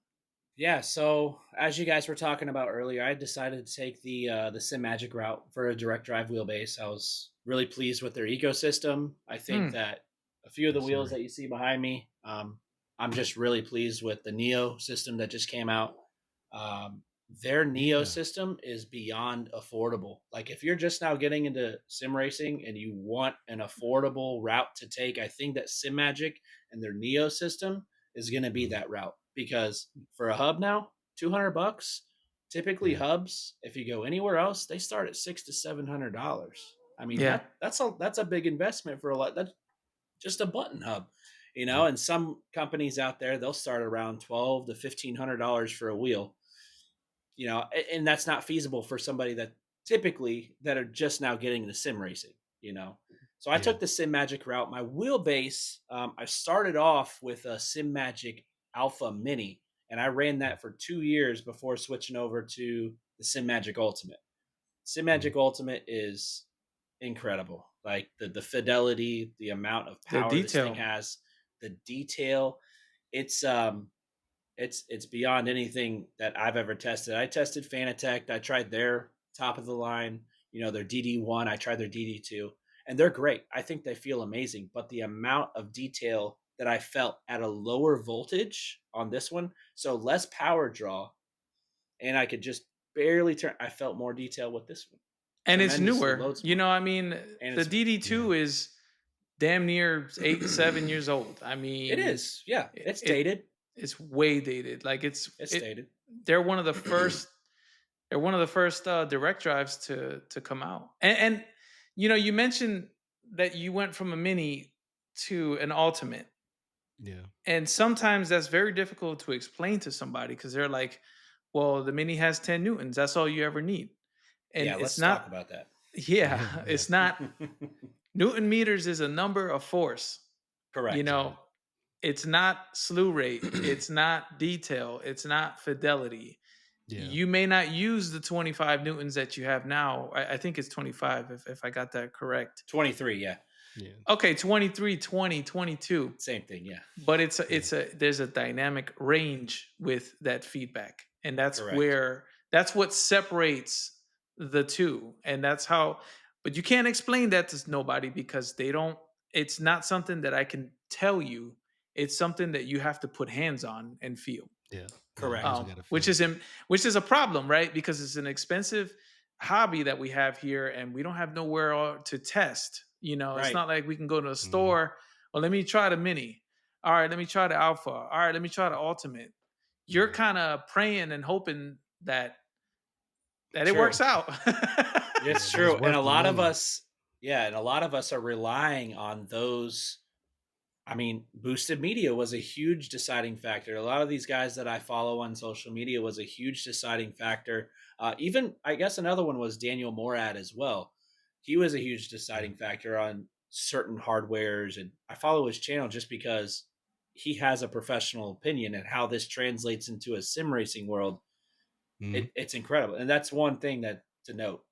Yeah, so as you guys were talking about earlier, I decided to take the SimMagic route for a direct drive wheelbase. I was really pleased with their ecosystem. I think that a few of the wheels that you see behind me, I'm just really pleased with the Neo system that just came out. Their Neo system is beyond affordable. Like, if you're just now getting into sim racing and you want an affordable route to take, I think that SimMagic and their Neo system is going to be that route. Because for a hub now, $200. Typically hubs, if you go anywhere else, they start at $600 to $700. I mean, that's a big investment for a lot. That's just a button hub, And some companies out there, they'll start around $1,200 to $1,500 for a wheel, and that's not feasible for somebody that are just now getting into sim racing, So I took the SimMagic route. My wheelbase, I started off with a SimMagic Alpha Mini, and I ran that for 2 years before switching over to the SimMagic Ultimate. Sim Magic Ultimate is incredible. Like the fidelity, the amount of The power this thing detail. has, the detail. It's it's beyond anything that I've ever tested. I tested Fanatec. I tried their top of the line, their DD1. I tried their DD2, and they're great. I think they feel amazing. But the amount of detail that I felt at a lower voltage on this one, so less power draw, and I could just barely turn. I felt more detail with this one. And it's Tremendously newer. load smart. I mean, And the it's DD2 is damn near 8, 7 years old. I it mean, is. Yeah, it's it dated. it's way dated. Like It's dated. they're one of the first they're one of the first direct drives to come out. And you mentioned that you went from a mini to an ultimate. Yeah. And sometimes that's very difficult to explain to somebody because they're like, well, the mini has 10 newtons. That's all you ever need. And Yeah, it's let's talk not, about that. yeah, Yeah. it's not. Newton meters is a number of force. You Correct. know, it's not slew rate, it's not detail, it's not fidelity. Yeah. You may not use the 25 newtons that you have now. I think it's 25 if I got that correct. 23, yeah. Yeah. Okay, 23, 20, 22. Same thing, yeah. But there's a dynamic range with that feedback. And Correct. that's what separates the two. And that's how, but you can't explain that to nobody because it's not something that I can tell you. It's something that you have to put hands on and feel. Yeah. Correct. You also gotta Which feel is it. which is a problem, right? Because it's an expensive hobby that we have here, and we don't have nowhere to test. It's Right. not like we can go to a Mhm. store. Well, let me try the mini. All right, let me try the alpha. All right, let me try the ultimate. You're Yeah. kind of praying and hoping that it True. works out. It's Yeah, but true. it's And worth a the lot of money. us, yeah, and a lot of us are relying on those. I mean, boosted media was a huge deciding factor. A lot of these guys that I follow on social media was a huge deciding factor. Even, I guess, another one was Daniel Morad as well. He was a huge Yeah. deciding factor on certain hardwares. And I follow his channel just because he has a professional opinion and how this translates into a sim racing world. Mhm. It's incredible. And that's one thing that to note,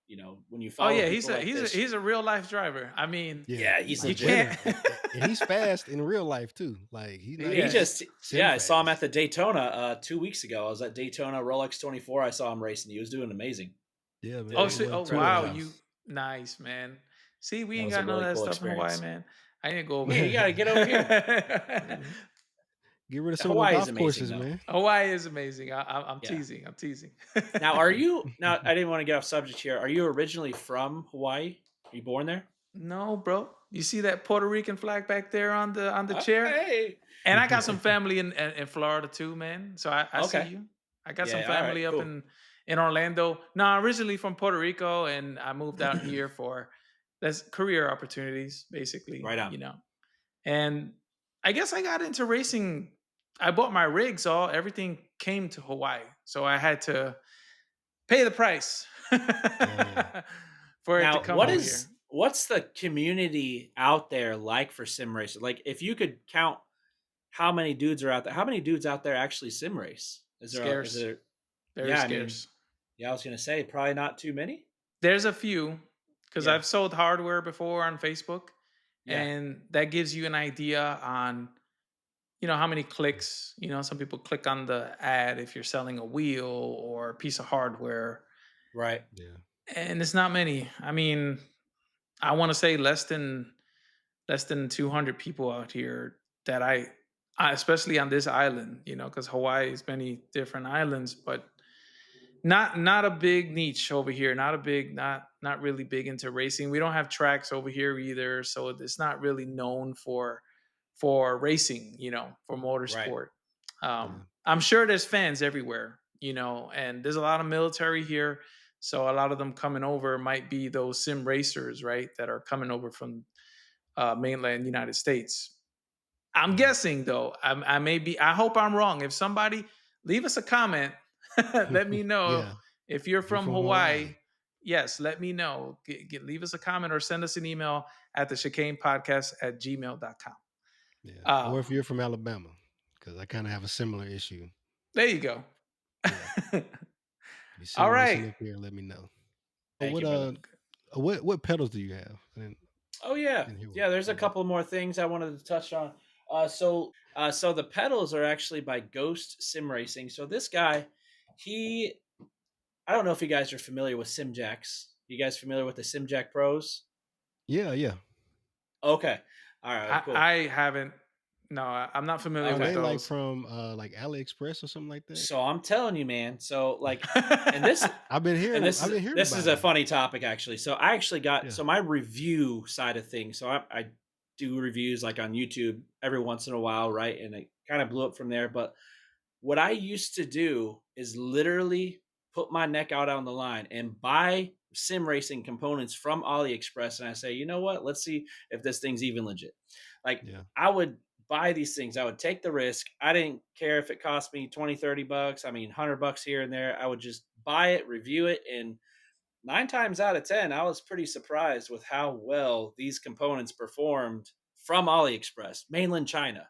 when you Oh follow yeah, people like this. he's a real life driver. I mean, Yeah. Yeah, He's he's a you legit. can't. winner. And he's fast in real life too. Like he's not He Yeah. just just, sim yeah, I saw him at fast. the Daytona 2 weeks ago. I was at Daytona Rolex 24. I saw him racing. He was doing amazing. Yeah, man. Oh, Did He an so, won oh two incredible of wow, job. those. you nice man. See, we That ain't was a got none of really that cool stuff in Hawaii, experience. man. I need to go over Yeah, you got there. to get over here. Mhm. Get rid of some of them Hawaii is golf amazing, courses, though. man. Hawaii is amazing. I'm Yeah. teasing. I'm teasing. Now, are you? Now, I didn't want to get off subject here. Are you originally from Hawaii? Are you born there? No, bro. You see that Puerto Rican flag back there on the chair? Okay. And I got some family in Florida too, man. So I see Okay. you. I got some Yeah. All right. family up Cool. in Orlando. No, I'm originally from Puerto Rico, and I moved out here for that's career opportunities, basically. Right on. And I guess I got into racing. I bought my rig, so everything came to Hawaii. So I had to pay the price Yeah. for it to Now, come over here. what's the community out there like for sim racing? Like, if you could count how many dudes are out there, how many dudes out there actually sim race? Is Scarce, there? very Yeah, I mean, scarce. yeah, I was gonna say probably not too many. There's a few because Yeah, I've sold hardware before on Facebook, yeah, and that gives you an idea on how many clicks. Some people click on the ad if you're selling a wheel or a piece of hardware, right, Yeah. and it's not many. I mean, I want to say less than 200 people out here that especially on this island, because Hawaii is many different islands, but not a big niche over here. Not really big into racing. We don't have tracks over here either, so it's not really known for racing, for right, motorsport. Yeah. I'm sure there's fans everywhere, and there's a lot of military here. So a lot of them coming over might be those sim racers, right, that are coming over from mainland United States. I'm Yeah. guessing though. I may be. I hope I'm wrong. If somebody leave us a comment, let me know Yeah. if you're If you're from from Hawaii. Hawaii. Yes, let me know. Leave us a comment or send us an email at the chicanepodcast@gmail.com. Yeah. Or if Um, you're from Alabama, because I kind of have a similar issue. there you go. Yeah. Be sim All racing right. up here, let me know. Thank what you, brother. what pedals do you have? Oh yeah, In here. yeah. There's a couple more things I wanted to touch on. So the pedals are actually by Ghost Sim Racing. So this guy, he, I don't know if you guys are familiar with Simjacks. You guys familiar with the Simjack Pros? Yeah, yeah. Okay, all right, cool. I haven't. No, I'm not familiar Are with Okay, they like those. from like AliExpress or something like that? so I'm telling you, man. So like, and this I've been and hearing this I've is been hearing this is about a them. funny topic actually. So I actually got Yeah. so my review side of things. So I do reviews like on YouTube every once in a while, right? And it kind of blew up from there. But what I used to do is literally put my neck out on the line and buy sim racing components from AliExpress. And I say, you know what? Let's see if this thing's even legit. Like Yeah. I would buy these things. I would take the risk. I didn't care if it cost me 20, 30 bucks. I mean, $100 here and there. I would just buy it, review it. And 9 times out of 10, I was pretty surprised with how well these components performed from AliExpress, mainland China. Yeah.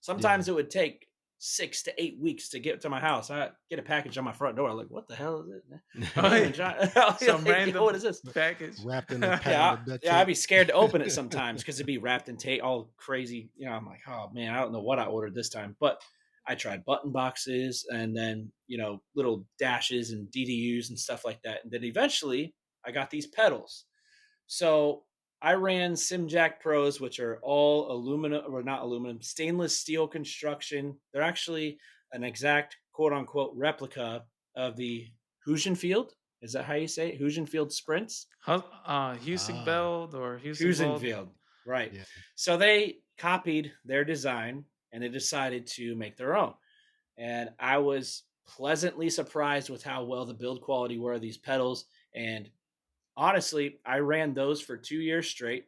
Sometimes it would take 6 to 8 weeks to get to my house. I get a package on my front door. Like, what the hell is it? Mainland China. Some Like, yo, random what is this? package. Wrapped in a Yeah, pound of duct yeah, I'd tape. be scared to open it sometimes because it'd be wrapped in tape, all crazy. I'm like, oh man, I don't know what I ordered this time. But I tried button boxes and then little dashes and DDUs and stuff like that. And then eventually I got these pedals. So I ran Simjack Pros, which are all aluminum, or not aluminum, stainless steel construction. They're actually an exact quote unquote replica of the Hugenfield. Is that how you say it? Hugenfield Sprints? Houston or Houston Bolt. Hugenfield, right. Yeah. So they copied their design and they decided to make their own. And I was pleasantly surprised with how well the build quality were of these pedals. And honestly, I ran those for 2 years straight.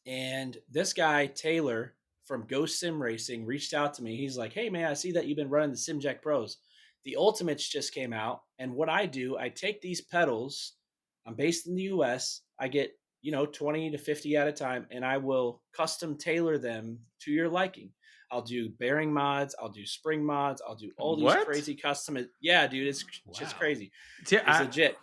And this guy, Taylor from Ghost Sim Racing, reached out to me. He's like, hey, man, I see that you've been running the Simjack Pros. The Ultimates just came out. And what I do, I take these pedals. I'm based in the US. I get, 20 to 50 at a time, and I will custom tailor them to your liking. I'll do bearing mods. I'll do spring mods. I'll do all these What? crazy custom. Yeah, dude, it's just Wow. crazy. Yeah, It's legit.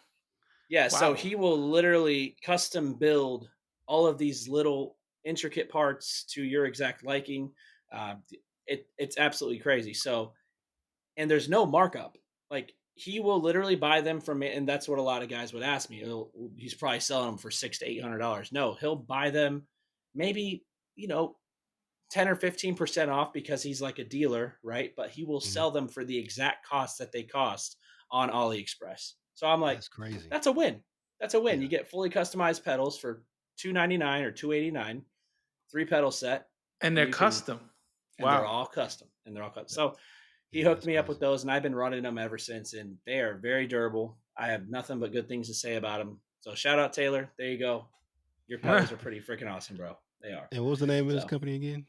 Yeah, so wow. he will literally custom build all of these little intricate parts to your exact liking. Uh, it's absolutely crazy. So, and there's no markup. Like he will literally buy them from me, and that's what a lot of guys would ask me. He's probably selling them for $600 to $800. No, he'll buy them, maybe 10 or 15% off because he's like a dealer, right? But he will Mhm. sell them for the exact cost that they cost on AliExpress. So I'm like, That's crazy. that's a win. That's a win. Yeah. You get fully customized pedals for $299 or $289, 3 pedal set, And and they're you can, custom. and they're Wow. all custom, and they're all custom. Yeah. So he Yeah, hooked that's me up with crazy. those, and I've been running them ever since, and they are very durable. I have nothing but good things to say about them. So shout out Taylor. There you go. Your pedals are pretty freaking awesome, bro. They are. And what was the name of this So company again?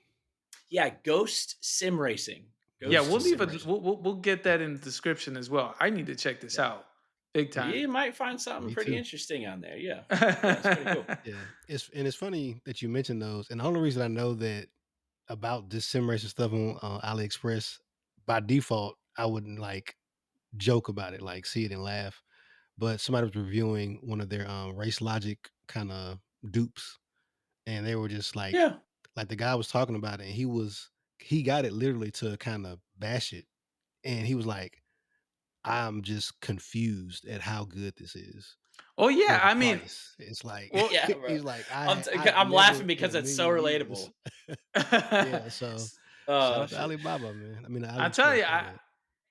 yeah, Ghost Sim Racing. Yeah, Ghost Ghost we'll Sim leave Sim a Racing. we'll get that in the description as well. I need to check this Yeah. out. Big time. You might find something Me pretty too. interesting on there. Yeah. Yeah, it's pretty cool. Yeah. It's funny that you mentioned those. And the only reason I know that about this sim racing stuff on AliExpress, by default, I wouldn't like joke about it, like see it and laugh. But somebody was reviewing one of their race logic kind of dupes, and they were just Yeah. like the guy was talking about it, and he got it literally to kind of bash it, and he was like, "I'm just confused at how good this is Oh for yeah, the I mean, price." It's like well, Yeah, bro. he's like, I've I'm laughing never in because a it's so million years. relatable. Yeah, so shout Oh out to shit. Alibaba, man. I mean I tell AliExpress, you, my bad.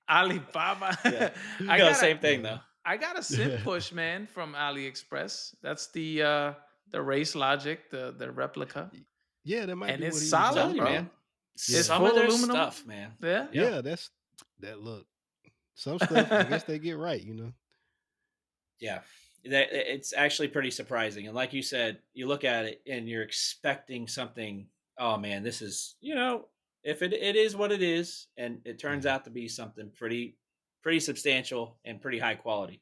Alibaba. Yeah. I No, got a same thing though. I got a sim push, man, from AliExpress. That's the Race Logic, the replica, Yeah, that might and be it's what he was solid, Telling you, bro. using. man. It's Yeah. Some of full their aluminum. stuff, man. Yeah. Yeah. Yeah, that's that look. Some stuff I guess they get right, you know. Yeah. It's actually pretty surprising. And like you said, you look at it and you're expecting something. Oh man, this is, if it is what it is, and it turns Yeah. out to be something pretty substantial and pretty high quality.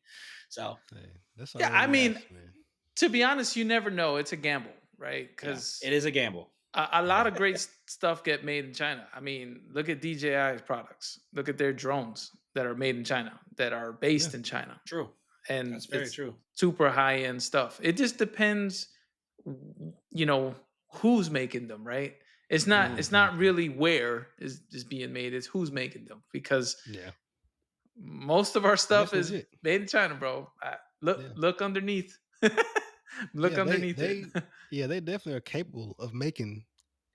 So Hey, that's all Yeah, that I mean, matters, man. to be honest, you never know. It's a gamble, right? yeah, Because it is a gamble. a lot Yeah. of great stuff get made in China. I mean, look at DJI's products. Look at their drones that are made in China, that are Yeah. based in China. True. and That's very it's true. super high end stuff. It just depends, you know, who's making them, right? It's not Yeah, it's not exactly. really where is being made, it's who's making them, because Yeah. most of our And stuff that's is legit. made in China, bro. Yeah. Look underneath. Look Yeah, underneath it. they definitely are capable of making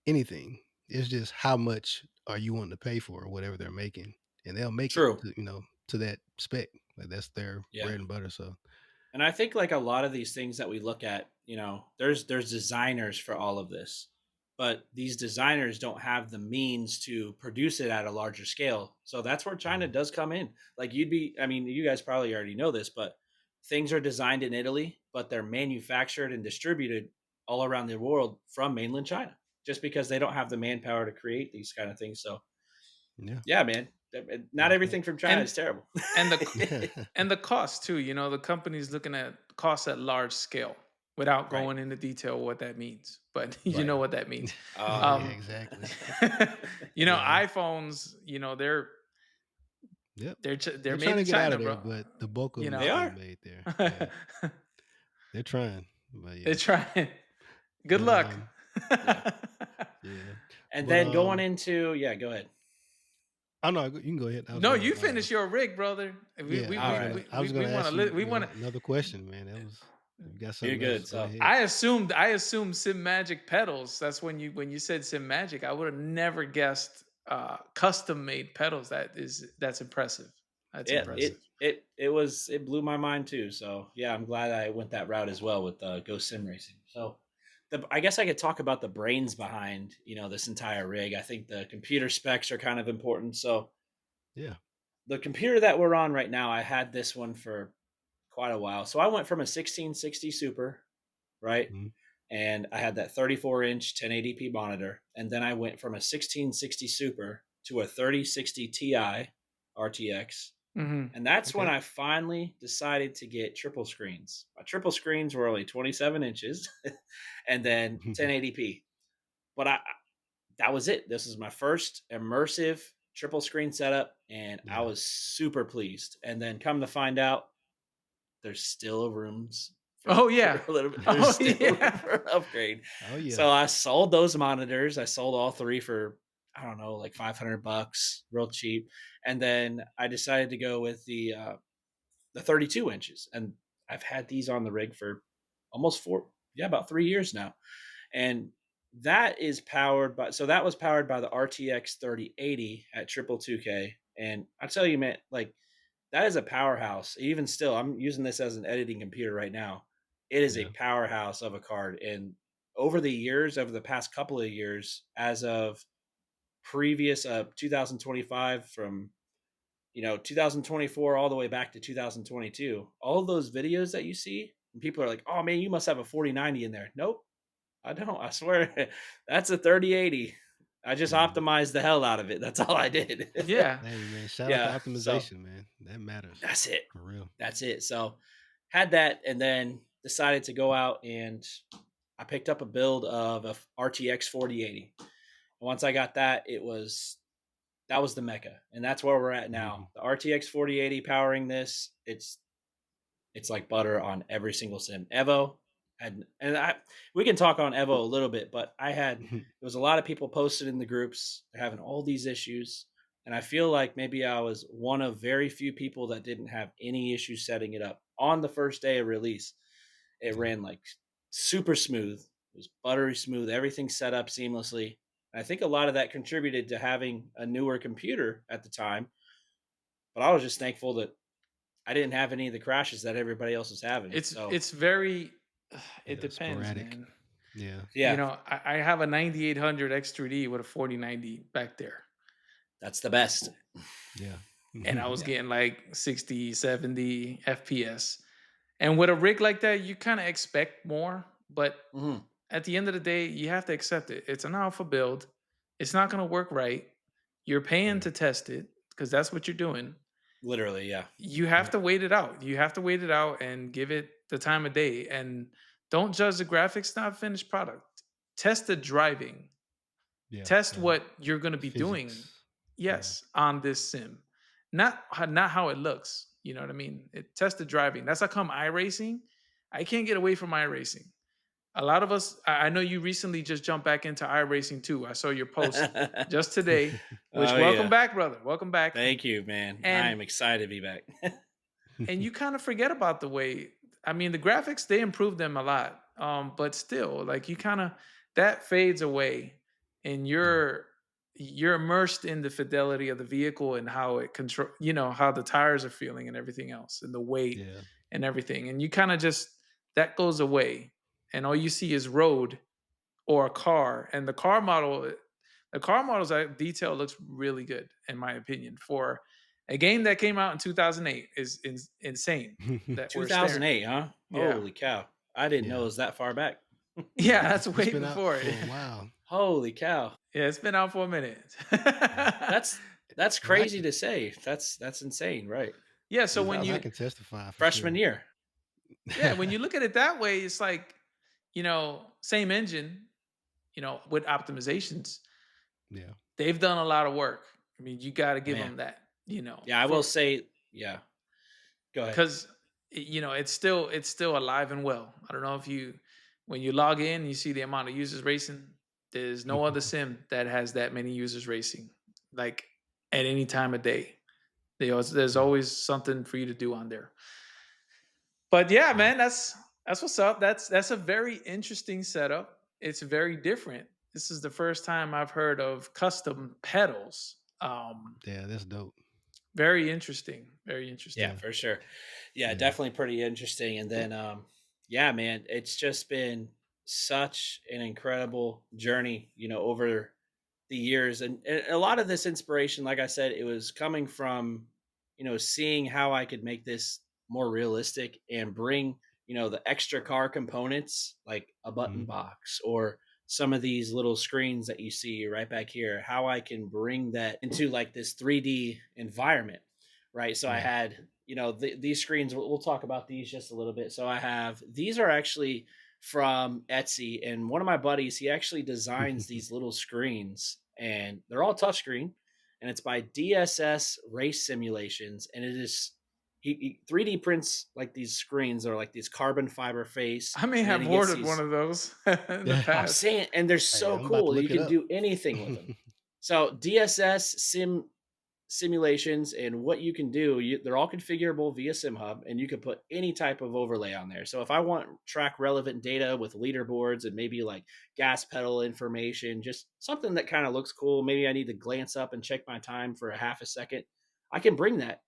anything. It's just how much are you wanting to pay for whatever they're making, and they'll make it True. to, to that spec. Like that's their Yeah. bread and butter. So And I think like a lot of these things that we look at, there's designers for all of this. But these designers don't have the means to produce it at a larger scale. So that's where China mhm. does come in. Like I mean, you guys probably already know this, but things are designed in Italy, but they're manufactured and distributed all around the world from mainland China just because they don't have the manpower to create these kind of things. So, Yeah, yeah, man, not that's fact. everything from China and is terrible. and the cost too. You know, the company's looking at costs at large scale without Right. going into detail what that means, but you Right. know what that means. Yeah, Yeah. Um, exactly. Yeah. iPhones, Yep. they're They're made trying to in get out China, of there, bro. but the bulk of You them know, is They being are. made there. Yeah, they're trying, but they're yeah, trying. Good but luck. Yeah. yeah, And but then going into, yeah, go ahead. I know you can go ahead. I was No, gonna you finish your rig, brother. We yeah, we All we right. we I we, was we gonna want ask to you, we want to. another question, man. That was if you got You're something else, good. go So, ahead. I assumed Sim Magic pedals. That's when you said Sim Magic. I would have never guessed custom made pedals. That's impressive. That's yeah, Mhm. impressive. it blew my mind too. So, yeah, I'm glad I went that route as well with Ghost Sim Racing. So, I guess I could talk about the brains behind, this entire rig. I think the computer specs are kind of important. So, Yeah. the computer that we're on right now, I had this one for quite a while. So, I went from a 1660 Super, right? Mhm. And I had that 34-inch 1080p monitor, and then I went from a 1660 Super to a 3060 Ti RTX, Hmm. and that's when Okay. I finally decided to get triple screens. My triple screens were only 27 inches, and then 1080p. But that was it. This is my first immersive triple screen setup, and I Yeah. was super pleased. And then come to find out, there's still rooms for Oh yeah. a little bit. There's Oh still room yeah. for an upgrade. Oh yeah. So I sold those monitors. I sold all three for, I don't know, like $500, real cheap. And then I decided to go with the 32 inches, and I've had these on the rig for almost about 3 years now. And that was powered by the RTX 3080 at triple 2K. And I tell you, man, like, that is a powerhouse. Even still, I'm using this as an editing computer right now. It is a Yeah. powerhouse of a card. And over the past couple of years, as of previous 2025, from 2024 all the way back to 2022, all of those videos that you see, and people are like, "Oh man, you must have a 4090 in there." Nope, I don't. I swear, that's a 3080. I just Mhm. optimized the hell out of it. That's all I did. Yeah. Hey man, shout out to Yeah. So optimization, man. That matters that's it. for real. That's it. So had that, and then decided to go out, and I picked up a build of a RTX 4080. Once I got that, that was the mecca, and that's where we're at now. Mhm. The RTX 4080 powering this. It's like butter on every single sim. Evo we can talk on Evo a little bit, but there was a lot of people posted in the groups. They're having all these issues, and I feel like maybe I was one of very few people that didn't have any issues setting it up on the first day of release. It Yeah. ran like super smooth. It was buttery smooth. Everything set up seamlessly. And I think a lot of that contributed to having a newer computer at the time. But I was just thankful that I didn't have any of the crashes that everybody else was having. It's So it's very it Yeah. depends, Sporadic. man. Yeah. yeah, I have a 9800 X3D with a 4090 back there. that's the best. Yeah. And I was Yeah. getting like 60, 70 FPS. And with a rig like that, you kind of expect more, but Hmm. at the end of the day, you have to accept it. It's an alpha build. It's not going to work right. You're paying Yeah. to test it because that's what you're doing. Literally, yeah. You have Yep. to wait it out. You have to wait it out and give it the time of day. And don't judge the graphics, not finished product. Test the driving. Yeah. Test The what you're going to be doing. physics. Yeah. Yes, on this sim, not how it looks. You know what I mean? It tested driving. That's how come iRacing. I can't get away from iRacing. A lot of us, I know you recently just jumped back into iRacing too. I saw your post just today, which Oh welcome yeah. back, brother. Welcome back. Thank you, man. I And am excited to be back. and you kind of forget about the way, I mean, the graphics, they improved them a lot. But still, like you kind of, that fades away and you're immersed in the fidelity of the vehicle and how it control, how the tires are feeling and everything else and the weight Yeah. and everything. And you kind of just, that goes away and all you see is road or a car. And the car model's detail looks really good in my opinion for a game that came out in 2008 is insane that we're staring. 2008, huh? Yeah. Holy cow. I didn't know Yeah. it was that far back. Yeah, Yeah. that's It's way been out before for it. a while. Holy cow. Yeah, it's been out for a minute. That's And I crazy can, to say. That's insane, right? Yeah, so when and I 2008. you can testify for Freshman sure. year. yeah, when you look at it that way, it's like, same engine, with optimizations, Yeah. they've done a lot of work. I mean, you got to give Man. them that, Yeah, I will for say, yeah. Go ahead. because it's still alive and well. I don't know if you when you log in, you see the amount of users racing. There's no other sim that has that many users racing, like at any time of day. There's Yeah. always something for you to do on there. But yeah, Yeah. man, that's what's up. That's a very interesting setup. It's very different. This is the first time I've heard of custom pedals. Yeah, that's dope. Very interesting. Very Yeah, interesting. Yeah. for sure. Yeah, Yeah. definitely pretty interesting. And then yeah, man, it's just been such an incredible journey, over the years. And a lot of this inspiration, like I said, it was coming from, seeing how I could make this more realistic and bring, the extra car components like a button Mhm. box or some of these little screens that you see right back here, how I can bring that into like this 3D environment, right? So I Yeah. had, these screens, we'll talk about these just a little bit. So I have, these are actually from Etsy, and one of my buddies, he actually designs these little screens, and they're all touchscreen, and it's by DSS Race Simulations, and it is he 3D prints like these screens or like these carbon fiber face, I may and then have he gets ordered one these. of those in the Yeah. I'm past. saying, and they're Hey, so I'm about to cool. You look it can up. do anything with them. So DSS simulations, and what you can do, they're all configurable via SimHub, and you can put any type of overlay on there. So if I want track relevant data with leaderboards and maybe like gas pedal information, just something that kind of looks cool, maybe I need to glance up and check my time for a half a second, I can bring that,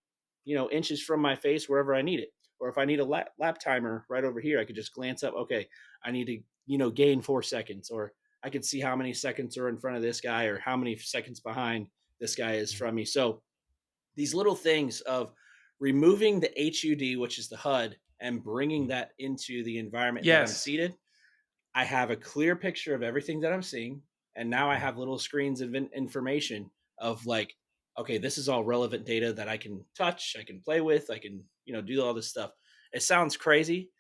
inches from my face wherever I need it. Or if I need a lap timer right over here, I could just glance up, okay, I need to, gain 4 seconds, or I could see how many seconds are in front of this guy or how many seconds behind this guy is from me. So these little things of removing the HUD, which is the HUD, and bringing Mhm. that into the environment that I'm Yes. seated, I have a clear picture of everything that I'm seeing. And now I Yeah. have little screens of information of like, okay, this is all relevant data that I can touch, I can play with, I can, do all this stuff. It sounds crazy,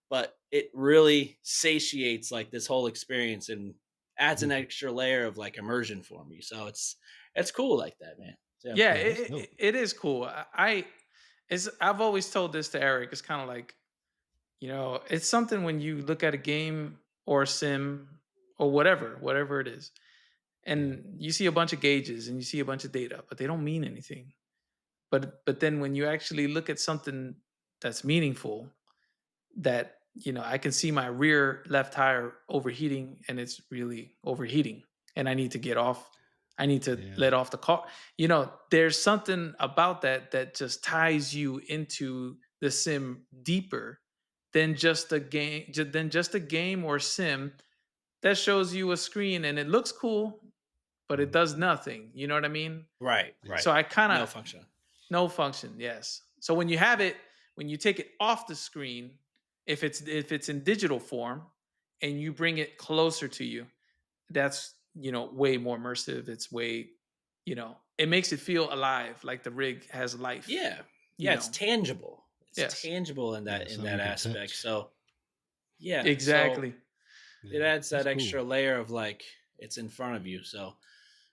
but it really satiates like this whole experience and adds an extra layer of like immersion for me. So it's cool like that, man. So, Yeah, Yeah, that's dope. it is cool. I've always told this to Eric. It's kind of like, it's something when you look at a game or a sim or whatever it is, Yeah. and you see a bunch of gauges and you see a bunch of data, but they don't mean anything. But then when you actually look at something that's meaningful, that I can see my rear left tire overheating and it's really overheating and I need to get off. I need to Yeah. let off the car. There's something about that that just ties you into the sim deeper than just a game or sim that shows you a screen and it looks cool, but it Mhm. does nothing. You know what I mean? right, Yeah. right. So I kind No of function. no function, yes. So when you have it, when you take it off the screen, if it's in digital form and you bring it closer to you, that's way more immersive. It's way, it makes it feel alive, like the rig has life. Yeah. You Yeah, it's know, tangible. It's yes, tangible in Yeah. that Something you can aspect. touch. So yeah. So exactly. it Yeah. adds That's that cool. extra layer of like it's in front of you. So,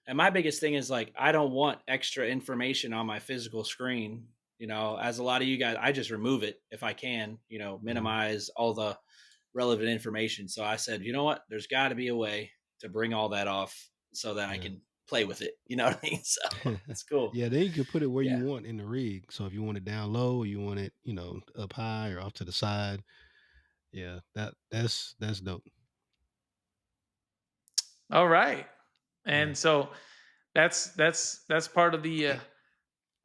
and my biggest thing is like I don't want extra information on my physical screen as a lot of you guys, I just remove it if I can, minimize all the relevant information. So I said, you know what? There's got to be a way to bring all that off so that I can play with it. You know what I mean? So it's cool. Yeah, then you can put it where you Yeah. want in the rig. So if you want it down low, you want it, up high or off to the side. Yeah, that's dope. All right. And so that's part of the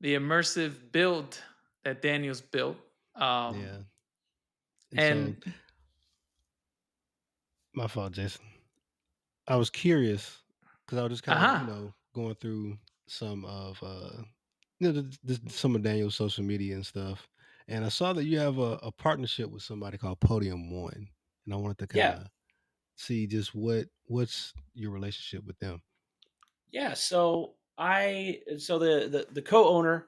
immersive build that Daniel's built. Yeah. And so And my fault, Jason. I was curious because I was just kind of, going through some of some of Daniel's social media and stuff. And I saw that you have a partnership with somebody called Podium One. And I wanted to kind Yeah. of see just what's your relationship with them. Yeah. So the co-owner,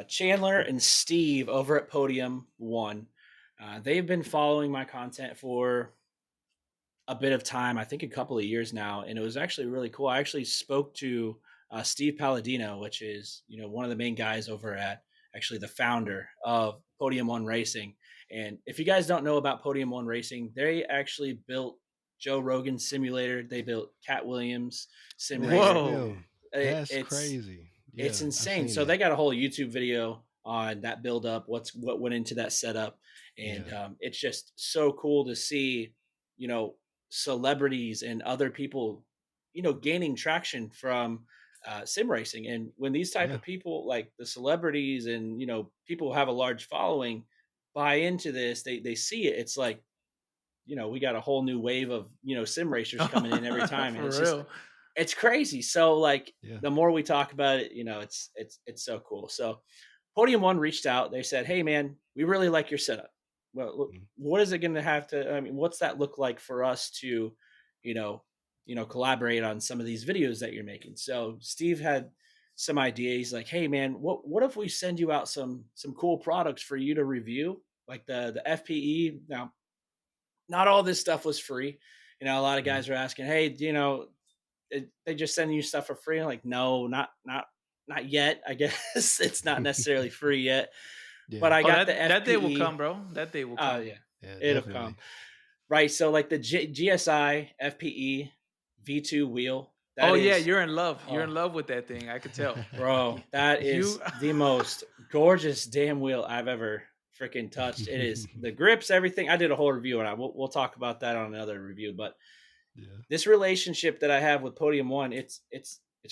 Chandler and Steve over at Podium One, they've been following my content for a bit of time, I think a couple of years now, and it was actually really cool. I actually spoke to Steve Palladino, which is one of the main guys over at, actually the founder of Podium One Racing. And if you guys don't know about Podium One Racing, they actually built Joe Rogan's simulator. They built Cat Williams sim racer. whoa. That's It's crazy. it's Yeah, I've insane. seen So that. they got a whole YouTube video on that build up, what went into that setup, and Yeah. it's just so cool to see, you know, celebrities and other people, gaining traction from sim racing. And when these type Yeah. of people, like the celebrities and people who have a large following, buy into this, they see it. It's like, we got a whole new wave of sim racers coming in every time, and For real. it's crazy. So like Yeah. the more we talk about it, it's so cool. So Podium One reached out. They said, "Hey man, we really like your setup. Well, Mhm. what is it going to have to? I mean, what's that look like for us to, you know, collaborate on some of these videos that you're making?" So Steve had some idea. He's like, "Hey man, what if we send you out some cool products for you to review, like the FPE? Now, not all this stuff was free. A lot of Mhm. guys are asking, hey, they just send you stuff for free. I'm like, no, not yet. I guess it's not necessarily free yet. But Yeah. I Oh, got the that day will FPE. come, bro. That day will Oh come. yeah, Yeah, it'll come. definitely. Right. So like the GSI FPE V2 wheel. Oh That yeah, is, you're in love. You're in oh, love with that thing. I could tell. bro, that You is the most gorgeous damn wheel I've ever freaking touched. It is the grips, everything. I did a whole review on it. We'll talk about that on another review. But Yeah. this relationship that I have with Podium One, it's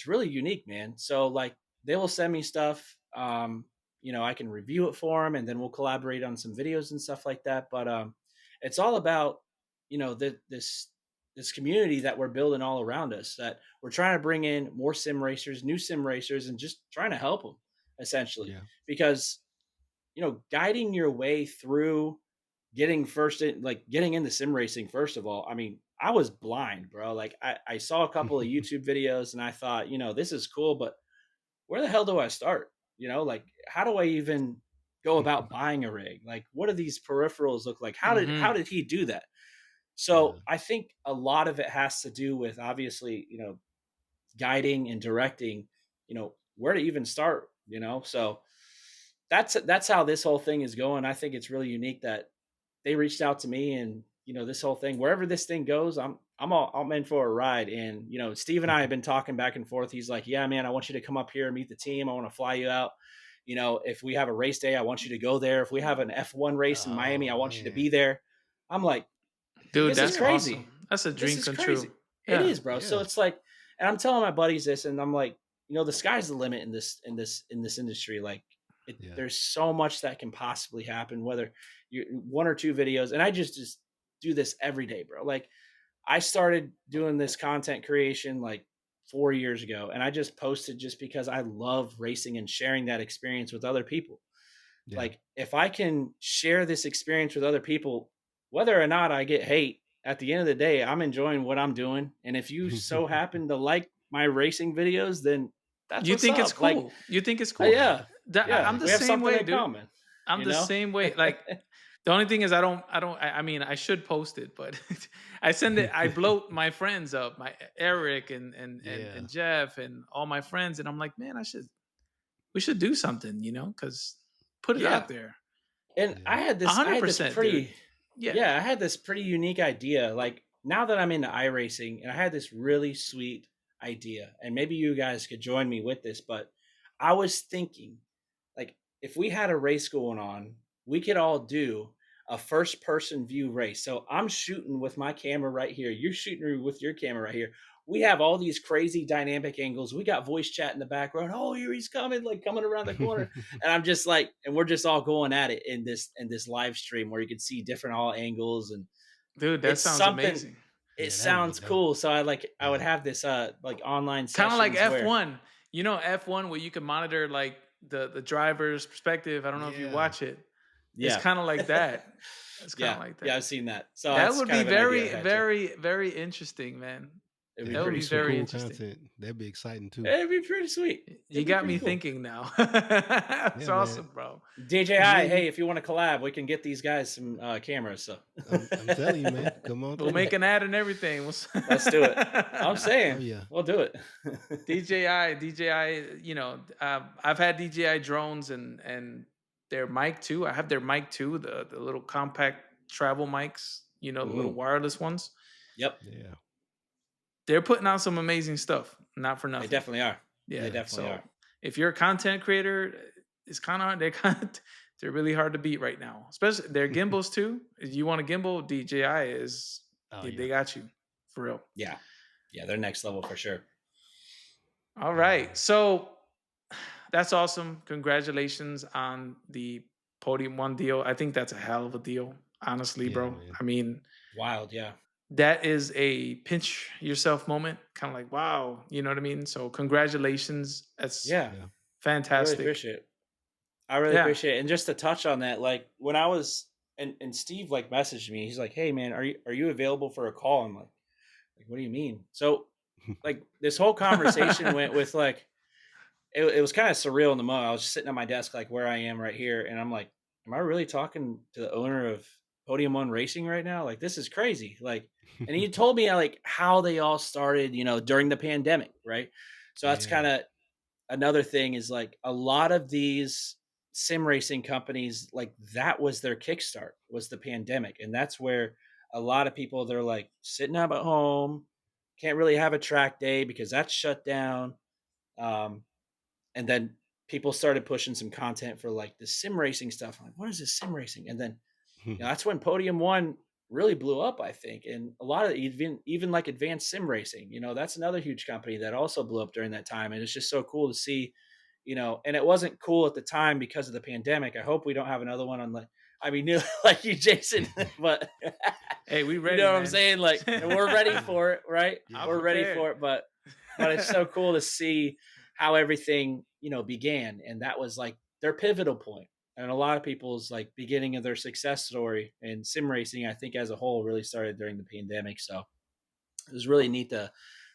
really unique, man. So like they will send me stuff. I can review it for them, and then we'll collaborate on some videos and stuff like that. But it's all about this community that we're building all around us. That we're trying to bring in more sim racers, new sim racers, and just trying to help them essentially, Yeah. because guiding your way through getting into sim racing. First of all, I mean, I was blind, bro. Like I saw a couple of YouTube videos and I thought, this is cool, but where the hell do I start? Like how do I even go about buying a rig? Like what do these peripherals look like? How Mhm. did he do that? So Yeah. I think a lot of it has to do with, obviously, guiding and directing, where to even start, so that's how this whole thing is going. I think it's really unique that they reached out to me, and this whole thing, wherever this thing goes, I'm in for a ride. And Steve and I have been talking back and forth. He's like, yeah man, I want you to come up here and meet the team. I want to fly you out. If we have a race day, I want you to go there. If we have an F1 race in Miami, I Oh want you to man. be there. I'm like, Dude, this is that's crazy. awesome. That's a This dream is come true. crazy. It Yeah. is, bro. So Yeah. it's like, and I'm telling my buddies this, and I'm like, the sky's the limit in this industry. Like, Yeah. there's so much that can possibly happen. Whether you one or two videos, and I just do this every day, bro. Like, I started doing this content creation like 4 years ago, and I just posted just because I love racing and sharing that experience with other people. Yeah. Like, if I can share this experience with other people, whether or not I get hate, at the end of the day, I'm enjoying what I'm doing. And if you so happen to like my racing videos, then that's You what's think it's up. Like, cool. You think it's cool. Yeah. yeah, I'm yeah, the we have same something way, in dude. common, I'm you the know? same way. Like the only thing is I mean, I should post it, but I send it, I bloat my friends up, my Eric Yeah. and Jeff and all my friends, and I'm like, man, we should do something, because Put it Yeah. out there. And Yeah. I had this 100%, dude. pretty, Yeah. yeah, I had this pretty unique idea. Like now that I'm into iRacing, and I had this really sweet idea, and maybe you guys could join me with this, but I was thinking, like, if we had a race going on, we could all do a first person view race. So I'm shooting with my camera right here. You're shooting with your camera right here. We have all these crazy dynamic angles. We got voice chat in the background. Oh, here he's coming, like coming around the corner. And I'm just like, and we're just all going at it in this live stream where you can see different all angles, and Dude, that it's sounds something. amazing. It Yeah, that would be sounds dope. cool. So I would Yeah. have this like online Kind of like sessions where F1. You know F1 where you can monitor like the driver's perspective. I don't know if you Yeah. watch it. It's yeah. kind of like that. It's kind of Yeah, like yeah, that. I've seen that. So That that's would kind be of an idea I very, had too. very, very interesting, man. It'd Yeah, be That would pretty be that'd be some sweet. very cool interesting. content. That'd be exciting too. It'd be pretty sweet. You It'd be got pretty me cool. thinking now. That's Yeah, man. awesome, bro. DJI, hey, Me, if you want to collab, we can get these guys some cameras. So I'm telling you, man. Come on we'll through. make an ad and everything. let's do it. I'm Oh saying yeah. we'll do it. DJI, I've had DJI drones and their mic too. I have their mic too, the little compact travel mics, the little Mhm. wireless ones. Yep, Yeah. They're putting out some amazing stuff, not for they nothing. definitely are. They Yeah. definitely So are. if you're a content creator, it's they're really hard to beat right now. Especially their gimbals too. If you want a gimbal, DJI is Oh they yeah. got you for real. Yeah, yeah, they're next level for sure. All Yeah, right. man. So that's awesome. Congratulations on the Podium One deal. I think that's a hell of a deal, honestly, Yeah, bro. man. I mean, Wild, yeah, that is a pinch yourself moment. Kind of like, wow, you know what I mean? So congratulations. That's yeah. Yeah. I really fantastic. appreciate it. I really Yeah. appreciate it. And just to touch on that, like when I was and Steve like messaged me, he's like, "Hey man, are you available for a call?" I'm like, what do you mean? So like this whole conversation went with like it was kind of surreal in the moment. I was just sitting at my desk like where I am right here, and I'm like, am I really talking to the owner of Podium One Racing right now? Like this is crazy. Like, and he told me like how they all started, during the pandemic, right? So that's Yeah. kind of another thing is like a lot of these sim racing companies, like that was their kickstart was the pandemic, and that's where a lot of people they're like sitting up at home, can't really have a track day because that's shut down. Um, and then people started pushing some content for like the sim racing stuff. I'm like, what is this sim racing? And then that's when Podium One really blew up, I think. And a lot of even like advanced sim racing, that's another huge company that also blew up during that time. And it's just so cool to see, and it wasn't cool at the time because of the pandemic. I hope we don't have another one on I mean, like you, Jason, but Hey, we you ready, know what I'm man. saying? Like we're ready for it, right? I'm Yeah. We're ready prepared. for it, but it's so cool to see how everything, began. And that was like their pivotal point. And a lot of people's like beginning of their success story and sim racing, I think as a whole really started during the pandemic. So it was really neat to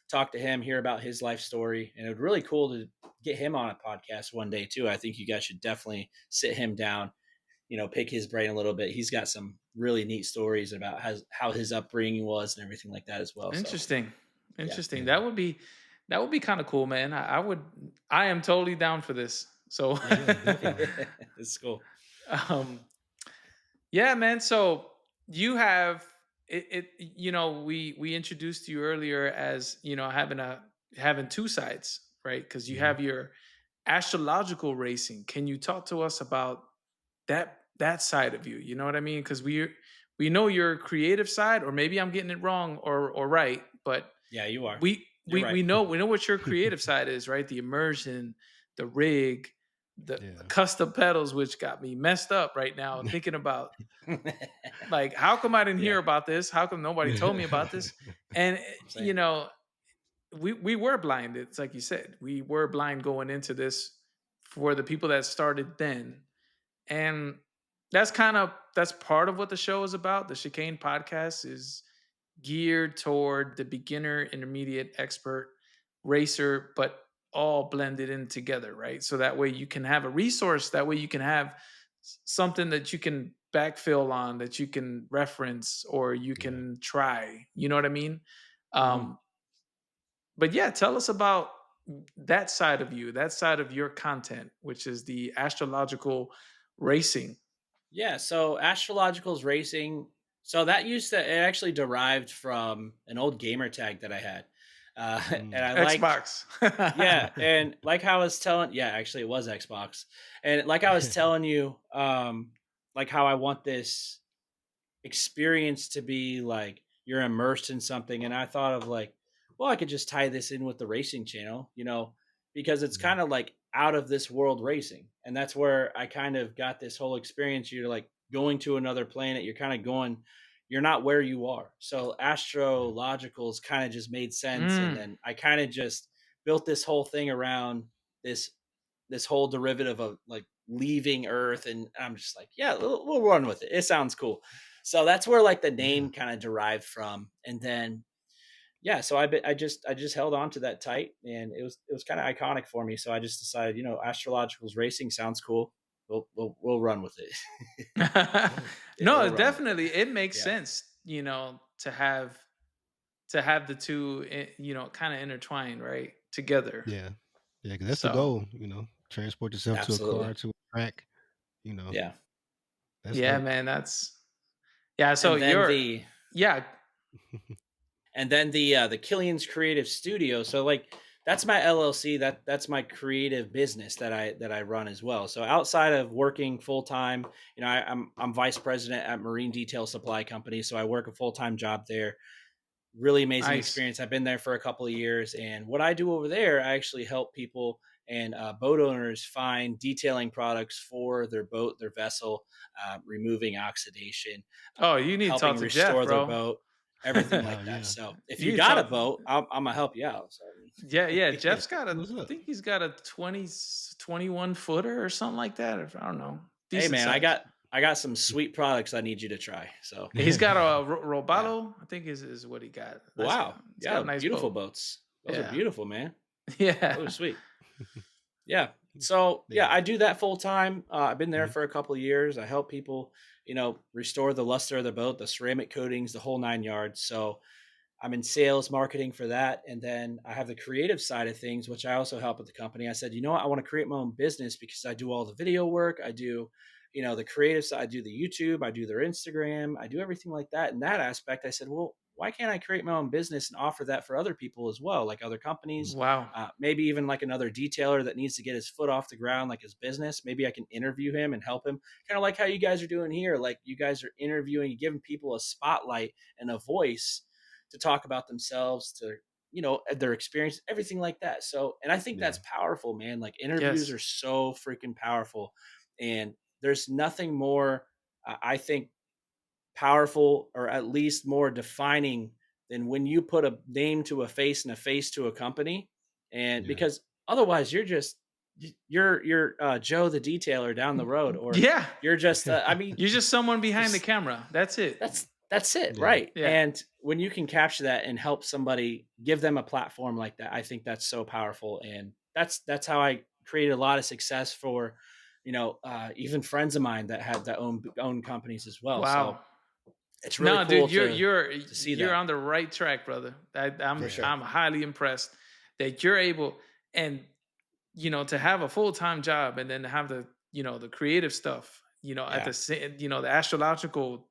talk to him, hear about his life story. And it was really cool to get him on a podcast one day too. I think you guys should definitely sit him down, pick his brain a little bit. He's got some really neat stories about how his upbringing was and everything like that as well. So Interesting. yeah, Interesting. Yeah. That would be kind of cool, man. I am totally down for this. So Yeah, definitely. it's cool. um yeah, man. So you have we introduced you earlier as, having two sides, right? Because you Mhm. have your astrological racing. Can you talk to us about that side of you? You know what I mean? Because we know your creative side, or maybe I'm getting it wrong or right, but Yeah, you are. we You're we right. we know we know what your creative side is, right? The immersion, the rig, the Yeah. custom pedals, which got me messed up right now thinking about like how come I didn't Yeah, hear about this? How come nobody told me about this? And same. we were blind. It's like you said, we were blind going into this for the people that started then, and that's part of what the show is about. The Chicane podcast is geared toward the beginner, intermediate, expert, racer, but all blended in together, right? So that way you can have a resource, that way you can have something that you can backfill on, that you can reference or you Yeah. can try. You know what I mean? Mhm. Um, but yeah, tell us about that side of you, that side of your content, which is the astrological Racing. Yeah, so Astrologicals Racing. So that it actually derived from an old gamer tag that I had, and I liked. Xbox. Yeah, and like how I was telling, yeah, actually it was Xbox, and like I was telling you, like how I want this experience to be like you're immersed in something, and I thought of like, well, I could just tie this in with the racing channel, because it's kind of like out of this world racing, and that's where I kind of got this whole experience. You're like going to another planet, you're kind of going, you're not where you are, so astrologicals kind of just made sense, and then I kind of just built this whole thing around this this whole derivative of like leaving Earth, and I'm just like, yeah, we'll run with it. It sounds cool. So that's where like the name kind of derived from, and then yeah, so I just held on to that tight, and it was kind of iconic for me. So I just decided, Astrologicals Racing sounds cool. We'll run with it. No, We'll definitely, it makes sense. To have the two, kind of intertwined, right, together. Yeah, because that's the So goal. Transport yourself to a absolutely, car, to a track. You know, yeah. that's yeah, dope. man, that's yeah. So And then you're the yeah. the Kilians Creative Studio. So like that's my LLC. That's my creative business that I run as well. So outside of working full time, I'm vice president at Marine Detail Supply Company. So I work a full time job there. Really amazing Nice. experience. I've been there for a couple of years, and what I do over there, I actually help people and boat owners find detailing products for their boat, their vessel, removing oxidation, Oh, you need to helping talk to Jeff, restore their bro. boat, everything like Oh that. yeah, So if You you need to got a talk. boat, I'm gonna help you out. So Yeah. Jeff's got what's I up? think he's got a 21 footer or something like that. I don't know. hey Decent man, I size. got I got some sweet products I need you to try. So He's got a yeah, Robalo, I think is what he got. Nice. wow, He's got yeah, a nice beautiful boat. boats. Those are Yeah. beautiful, man. Those are Yeah. sweet. Yeah. So yeah, Yeah, I do that full time. I've been there mhm, for a couple of years. I help people, restore the luster of the boat, the ceramic coatings, the whole nine yards. So I'm in sales marketing for that. And then I have the creative side of things, which I also help with the company. I said, you know what? I want to create my own business because I do all the video work. I do, the creative side. I do the YouTube. I do their Instagram. I do everything like that. In that aspect, I said, well, why can't I create my own business and offer that for other people as well, like other companies, Wow. maybe even like another detailer that needs to get his foot off the ground, like his business. Maybe I can interview him and help him, kind of like how you guys are doing here. Like you guys are interviewing, giving people a spotlight and a voice to talk about themselves, to their experience, everything like that. So, and I think yeah, that's powerful, man. Like interviews Yes. are so freaking powerful, and there's nothing more, I think, powerful, or at least more defining, than when you put a name to a face and a face to a company. And yeah, because otherwise you're Joe the detailer down the road, or Yeah. you're just I mean, You're just someone behind the just camera. That's it. that's it, yeah, right? Yeah. And when you can capture that and help somebody, give them a platform like that, I think that's so powerful. And that's how I created a lot of success for, even friends of mine that had their own companies as well. Wow. So it's really No, cool dude, to see you're that on the right track, brother. for yeah, sure. I'm highly impressed that you're able, and to have a full-time job, and then to have the creative stuff, at Yeah. the astrological,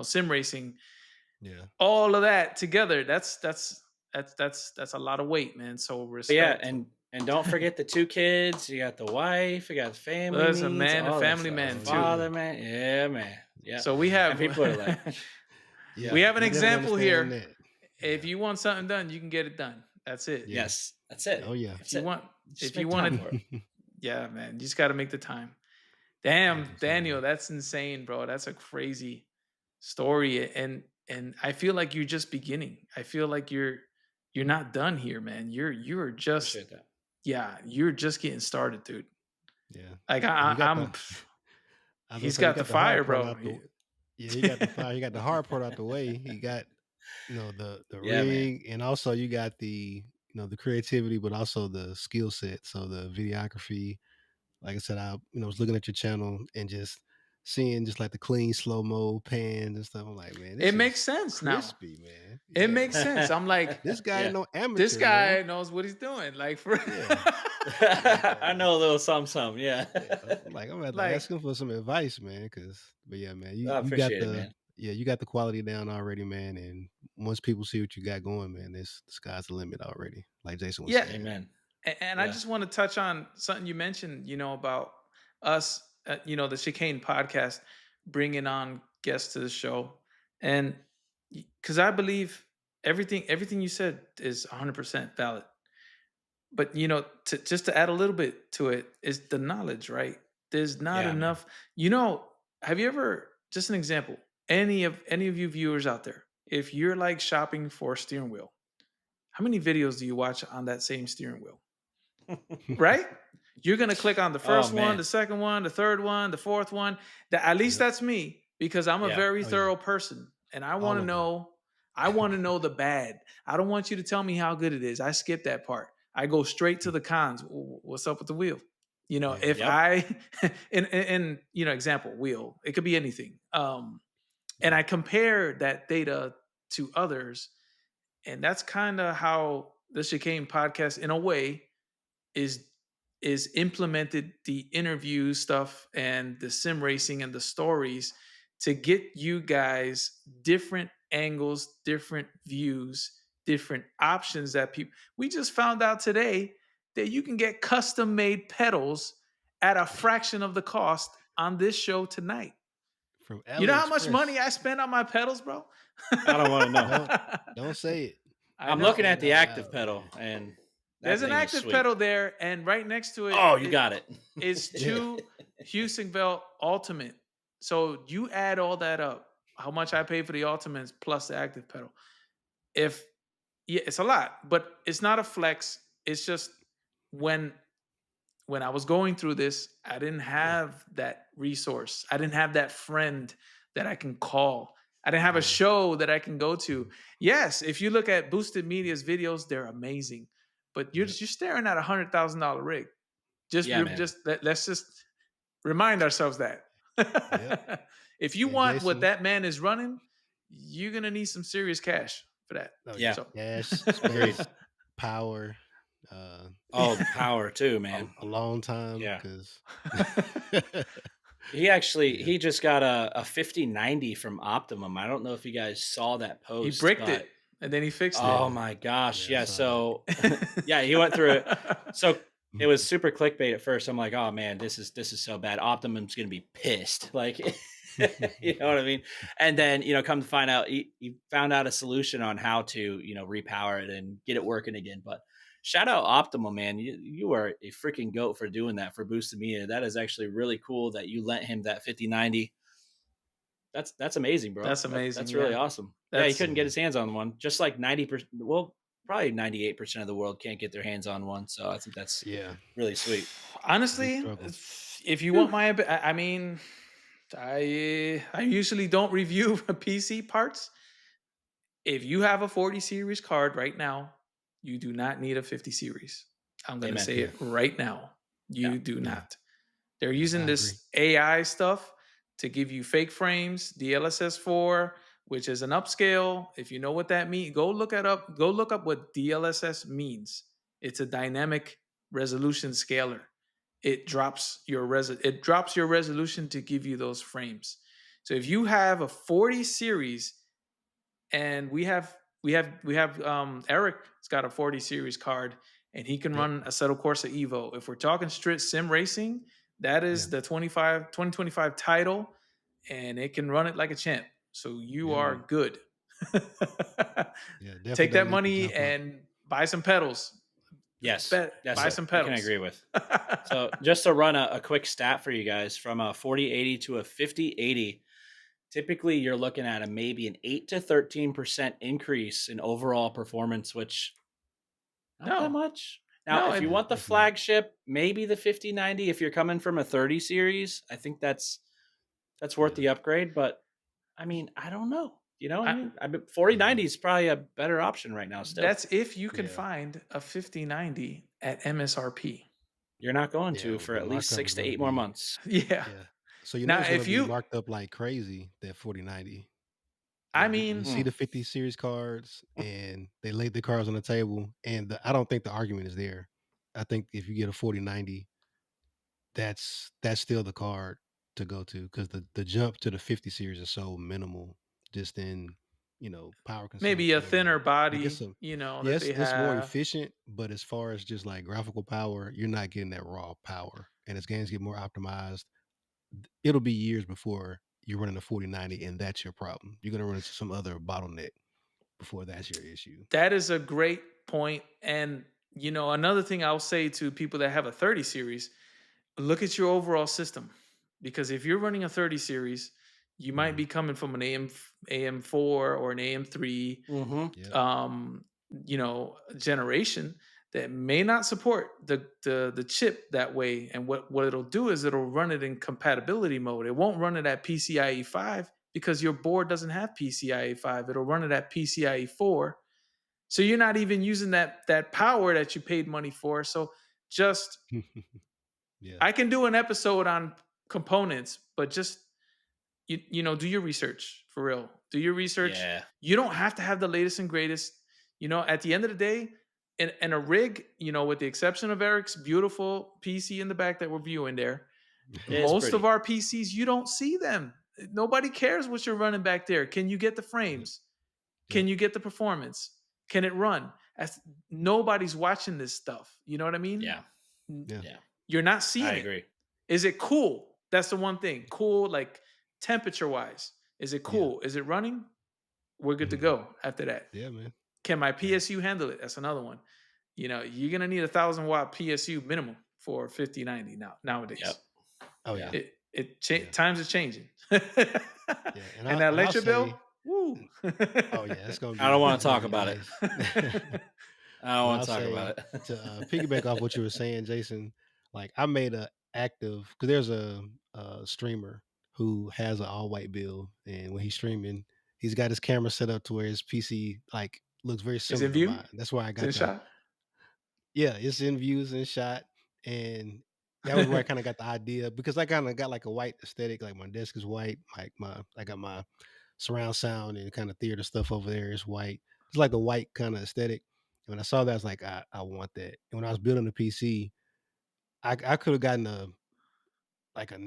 sim racing, yeah. all of that together. That's a lot of weight, man. So But yeah, respect. and don't forget the two kids. You got the wife. You got the family There's a needs. man, a All that family stuff. The man Oh yeah, too. father, man. Yeah, man. Yeah. So we And have people are like, yeah. we have an They definitely example understand here. that. If Yeah, you want something done, you can get it done. That's it. yeah. yes, that's it. Oh yeah. If That's you it. want, Just if you make want time to, for it. yeah, man, you just got to make the time. Damn, That's what's up, Daniel, man. that's insane, bro. That's a crazy story, and I feel like you're just beginning. I feel like you're not done here, man. You're just, Appreciate that. yeah, you're just getting started, dude. Yeah. Like And you got I'm, the. I was gonna he's say you got the got the hard fire, part bro. out the. Yeah, he got the fire. He got the hard part out the way. He got the Yeah, man. rig, and also you got the the creativity, but also the skill set. So the videography. Like I said, I was looking at your channel and just seeing just like the clean slow mo pans and stuff. I'm like, man, It this makes is sense now. crispy, man. It Yeah, makes sense. I'm like, this guy Yeah. ain't no this amateur, man. guy knows what he's doing. Like for Yeah, I know a little some. Yeah. Yeah, I'm about to Like, ask him for some advice, man. But yeah, man, I you got appreciate it, man. you got the quality down already, man. And once people see what you got going, man, this the sky's the limit already. Like Jason was yeah. saying. Amen. And I Yeah. just want to touch on something you mentioned, about us, the Chicane podcast, bringing on guests to the show. And because I believe everything you said is 100% valid. But, just to add a little bit to it is the knowledge, right? There's not Yeah, man. enough. Have you ever, just an example, any of you viewers out there, if you're like shopping for a steering wheel, how many videos do you watch on that same steering wheel? Right? You're gonna click on the Oh first one, man. the second one, the third one, the fourth one. At least Yep. that's me because I'm a Yeah. very Oh yeah. thorough person, and I want All to of them. know. I want to know the bad. I don't want you to tell me how good it is. I skip that part. I go straight to the cons. What's up with the wheel? Yeah. If Yep. I in example wheel, it could be anything. And I compare that data to others, and that's kind of how the Chicane podcast, in a way, is implemented the interview stuff and the sim racing and the stories to get you guys different angles, different views, different options that people. We just found out today that you can get custom made pedals at a fraction of the cost on this show tonight. From You know how much AliExpress. money I spend on my pedals, bro? I don't want to know. Don't say it. I I'm Don't looking say know. at it the out active loud, pedal, man. and There's that an thing is active sweet. pedal there, and right next to it, Oh, you got it. is Yeah. two Houstonville Ultimate. So you add all that up, how much I pay for the Ultimates plus the active pedal. If Yeah, it's a lot, but it's not a flex. It's just when I was going through this, I didn't have that resource. I didn't have that friend that I can call. I didn't have a Yeah. show that I can go to. Yes, if you look at Boosted Media's videos, they're amazing. But you're Yep. staring at $100,000 rig. Just Yeah, man. let's just remind ourselves that. Yep. If you And want what Jason. that man is running, you're gonna need some serious cash for that. Oh yeah. Yeah. So Gas, Agreed. space, power, Oh, the power too, man. a long time Yeah. because He yeah. just got a 5090 from Optimum. I don't know if you guys saw that he post, bricked but it and then he fixed it. oh Yeah. my gosh. Yeah, I Yeah. saw that. So yeah, he went through it. So it was super clickbait at first. I'm like, oh man, this is so bad. Optimum's gonna be pissed. Like you know what I mean? And then, come to find out he found out a solution on how to, repower it and get it working again. But shout out Optimum, man. You are a freaking goat for doing that for Boosted Media. That is actually really cool that you lent him that 5090. That's amazing, bro. That's amazing. That's really Yeah, awesome. Yeah, he that's couldn't get his hands on one. Just like 90%, well, probably 98% of the world can't get their hands on one. So I think that's Yeah. really sweet. Big honestly. struggle. If you want my, I mean, I usually don't review PC parts. If you have a 40 series card right now, you do not need a 50 series. I'm going to Amen. say it right now. Yeah. You do Yeah. not. They're Yeah, using I agree. this AI stuff to give you fake frames, DLSS4, which is an upscale. If you know what that means, go look it up. Go look up what DLSS means. It's a dynamic resolution scaler. It drops your resolution to give you those frames. So if you have a 40 series, and Eric's got a 40 series card, and he can Yep. run Assetto Corsa Evo. If we're talking straight sim racing, that is Yeah. the 2025 title, and it can run it like a champ. So you Yeah, are man. good. Yeah. Definitely Take that don't need to money jump up. and buy some pedals. Yes, that's Buy it. some I can pedals. agree with. So just to run a quick stat for you guys, from a 4080 to a 5080, typically you're looking at maybe an 8 to 13% increase in overall performance, which not that No, much. Now, no, if you and Yeah, want the it's not. flagship, maybe the 5090. If you're coming from a 30 series, I think that's worth Yeah. the upgrade. But I mean, I don't know. You know what I I, mean? Yeah. 4090 is probably a better option right now. Still, that's if you can Yeah. find a 5090 at MSRP. you're not going Yeah. to for The at least markup is 6 to going to 8 more be months. Yeah. yeah. So Now, it's going to if be you, marked up like crazy, that 4090. I Like you mean, see Mm. the 50 series cards and they laid the cards on the table and I don't think the argument is there. I think if you get a 4090, that's still the card to go to, because the jump to the 50 series is so minimal, just in power Maybe a consumption, thinner and like body, that yes, they it's more have. efficient, but as far as just like graphical power, you're not getting that raw power. And as games get more optimized, it'll be years before you're running a 4090 and that's your problem. You're gonna run into some other bottleneck before that's your issue. That is a great point. And another thing I'll say to people that have a 30 series, look at your overall system. Because if you're running a 30 series, you might Mhm. be coming from an AM4 or an AM3 Mm-hmm. Yep. um, generation that may not support the chip that way. And what it'll do is it'll run it in compatibility mode. It won't run it at PCIe 5 because your board doesn't have PCIe 5. It'll run it at PCIe 4. So you're not even using that power that you paid money for. So just Yeah. I can do an episode on components, but just do your research for real. Do your research. Yeah. You don't have to have the latest and greatest. At the end of the day, in a rig, with the exception of Eric's beautiful PC in the back that we're viewing there, Yeah, it's most of pretty. our PCs, you don't see them. Nobody cares what you're running back there. Can you get the Yep. frames? Can Yep. you get the performance? Can it run? Nobody's watching this stuff. You know what I mean? Yeah. Yeah. Yeah. You're not I seeing it. agree. Is it cool? That's the one thing. Cool, like temperature wise. Is it Yeah. cool? Is it running? We're good to Mhm. go after that. Yeah, man. Can my Yeah. PSU handle it? That's another one. You're gonna need 1,000 watt PSU minimum for 5090 Yep. nowadays. Oh Yeah. yeah. Yeah. Times is changing. Yeah. And And I that and I'll lecture bill, say, woo. oh yeah, it's gonna I don't be want it's to gonna talk be about it. nice. I don't But want I'll to talk say, about it. to piggyback off what you were saying, Jason, like I made a active, because there's a streamer who has an all white build, and when he's streaming, he's got his camera set up to where his PC like looks very Is similar in to view? mine. That's why I It's in got the shot? yeah, it's in views and shot, and that was where I kind of got the idea, because I kind of got like a white aesthetic. Like my desk is white, like I got my surround sound and kind of theater stuff over there is white. It's like the white kind of aesthetic. And when I saw that, I was like, I want that. And when I was building the PC, I could have gotten a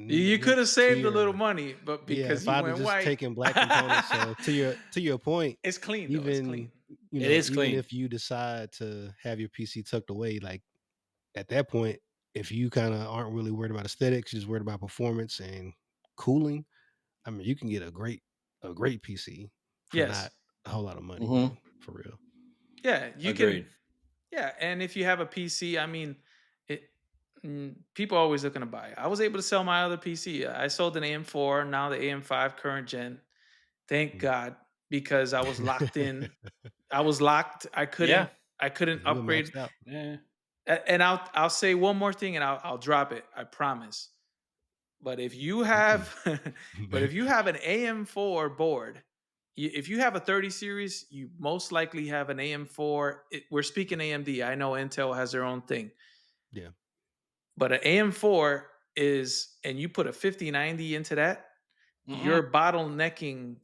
You could mid have saved a little tier. money, but Yeah, because if you I'd have went just white, taken black components. So to your point, it's clean though. It's clean. even It is even clean. if you decide to have your PC tucked away, like at that point, if you kind of aren't really worried about aesthetics, you're just worried about performance and cooling, I mean, you can get a great PC for Yes. not a whole lot of money, Mm-hmm. bro. For real. Yeah, you can. Agreed. Yeah, and if you have a PC, I mean, it. People are always looking to buy. I was able to sell my other PC. I sold an AM4, now the AM5 current gen. Thank Mm. God, because I was locked in. I was locked. I Yeah. couldn't. I couldn't You were upgrade. maxed out. Yeah. And I'll say one more thing, and I'll drop it. I promise. But if you Mm-mm. have, but if you have an AM4 board, if you have a 30 series, you most likely have an AM4. We're speaking AMD. I know Intel has their own thing, Yeah. but an AM4 is, and you put a 5090 into that, Mm-mm. you're bottlenecking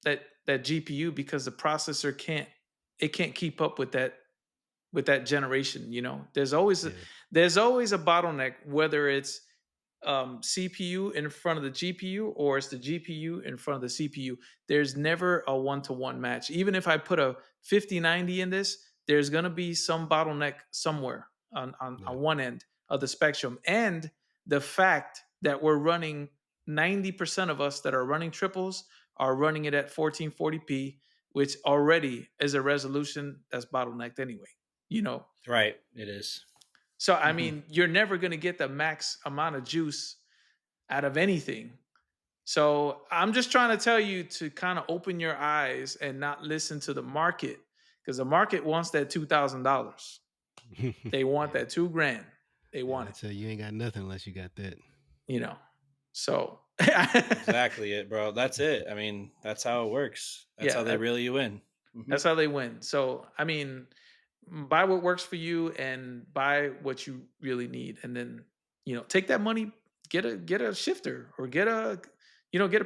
that GPU because the processor can't keep up with that generation. Yeah. There's always a bottleneck, whether it's CPU in front of the GPU or it's the GPU in front of the CPU. There's never a one-to-one match. Even if I put a 5090 in this, there's going to be some bottleneck somewhere on Yeah. one end of the spectrum. And the fact that we're running 90% of us that are running triples are running it at 1440p, which already is a resolution that's bottlenecked anyway. You know, Right. It is. so I Mm-hmm. mean, you're never going to get the max amount of juice out of anything. So I'm just trying to tell you to kind of open your eyes and not listen to the market, because the market wants that $2,000. They want Yeah. that 2 grand. They And want they it. tell you ain't got nothing unless you got that. You know. So Exactly it, bro. That's it. I mean, that's how it works. That's how yeah, they reel you in. Mm-hmm. that's how they win. So I mean, buy what works for you and buy what you really need, and then take that money, get a shifter or get a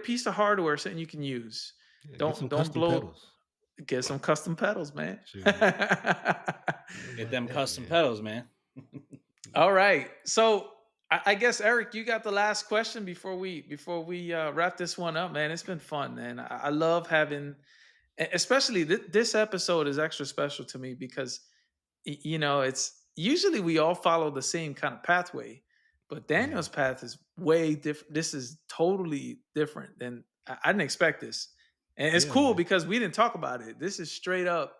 piece of hardware, something you can use. Yeah, get some Don't custom blow. pedals. Get some custom pedals, man. Get them custom pedals, man. All right. So I guess Eric, you got the last question before we wrap this one up, man. It's been fun, man. I love having, especially this episode is extra special to me because it's usually we all follow the same kind of pathway, but Daniel's path is way different. This is totally different than I didn't expect this, and it's cool man. because we didn't talk about it. This is straight up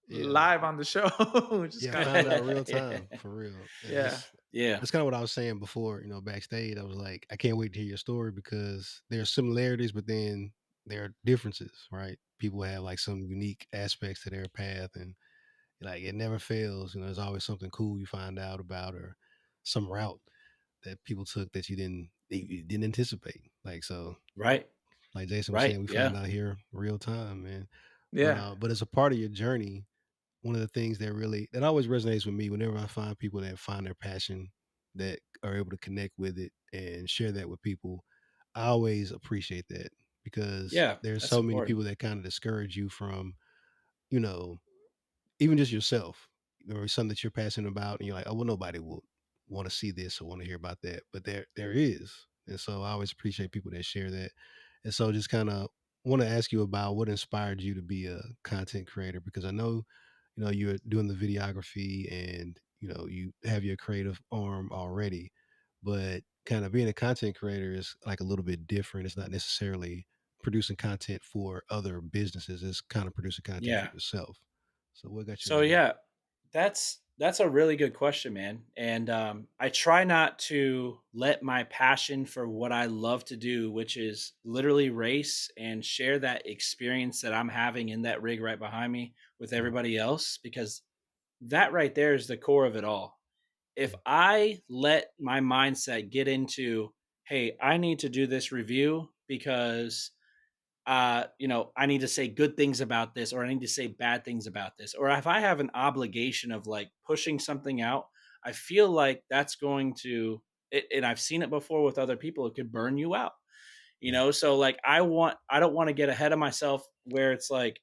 Yeah. live on the show, which is kind of found cool. out real time for real. And Yeah. that's kind of what I was saying before, backstage. I was like, I can't wait to hear your story because there are similarities, but then there are differences, right? People have like some unique aspects to their path, and like it never fails. There's always something cool you find out about, or some route that people took that you didn't anticipate. Like so, Right. like Jason was Right. saying, we Yeah. found out here real time, man. Yeah. But as a part of your journey, one of the things that always resonates with me whenever I find people that find their passion, that are able to connect with it and share that with people, I always appreciate that because Yeah. there's That's so many important. people that kind of discourage you from, you know, even just yourself, or something that you're passionate about, and you're like, oh, well, nobody will want to see this or want to hear about that, but there is, and so I always appreciate people that share that, and so just kind of want to ask you about what inspired you to be a content creator, because I know, you're doing the videography, and you have your creative arm already, but kind of being a content creator is like a little bit different. It's not necessarily producing content for other businesses. It's kind of producing content for Yeah. yourself. So what got you So into that? yeah, that's a really good question, man. And I try not to let my passion for what I love to do, which is literally race and share that experience that I'm having in that rig right behind me with Mm, everybody else, because that right there is the core of it all. If mm, I let my mindset get into, hey, I need to do this review because I need to say good things about this, or I need to say bad things about this, or if I have an obligation of like pushing something out, I feel like that's going to, and I've seen it before with other people, it could burn you out, mm, so like I don't want to get ahead of myself where it's like,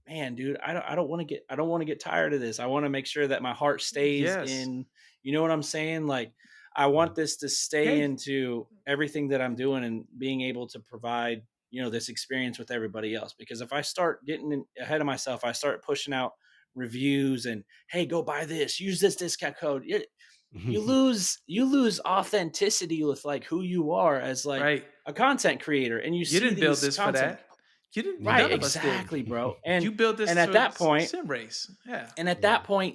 man, dude, I don't want to get tired of this. I want to make sure that my heart stays Yes. in, you know what I'm saying? Like I want mm. this to stay Yeah. into everything that I'm doing and being able to provide, this experience with everybody else. Because if I start getting ahead of myself, I start pushing out reviews and, hey, go buy this, use this discount code. You lose authenticity with like who you are as like Right. a content creator, and you You see didn't build these this for content. that. You didn't. Yeah. Right, None of us did. exactly, bro. You built And this at to that point, sim race. Yeah. Yeah.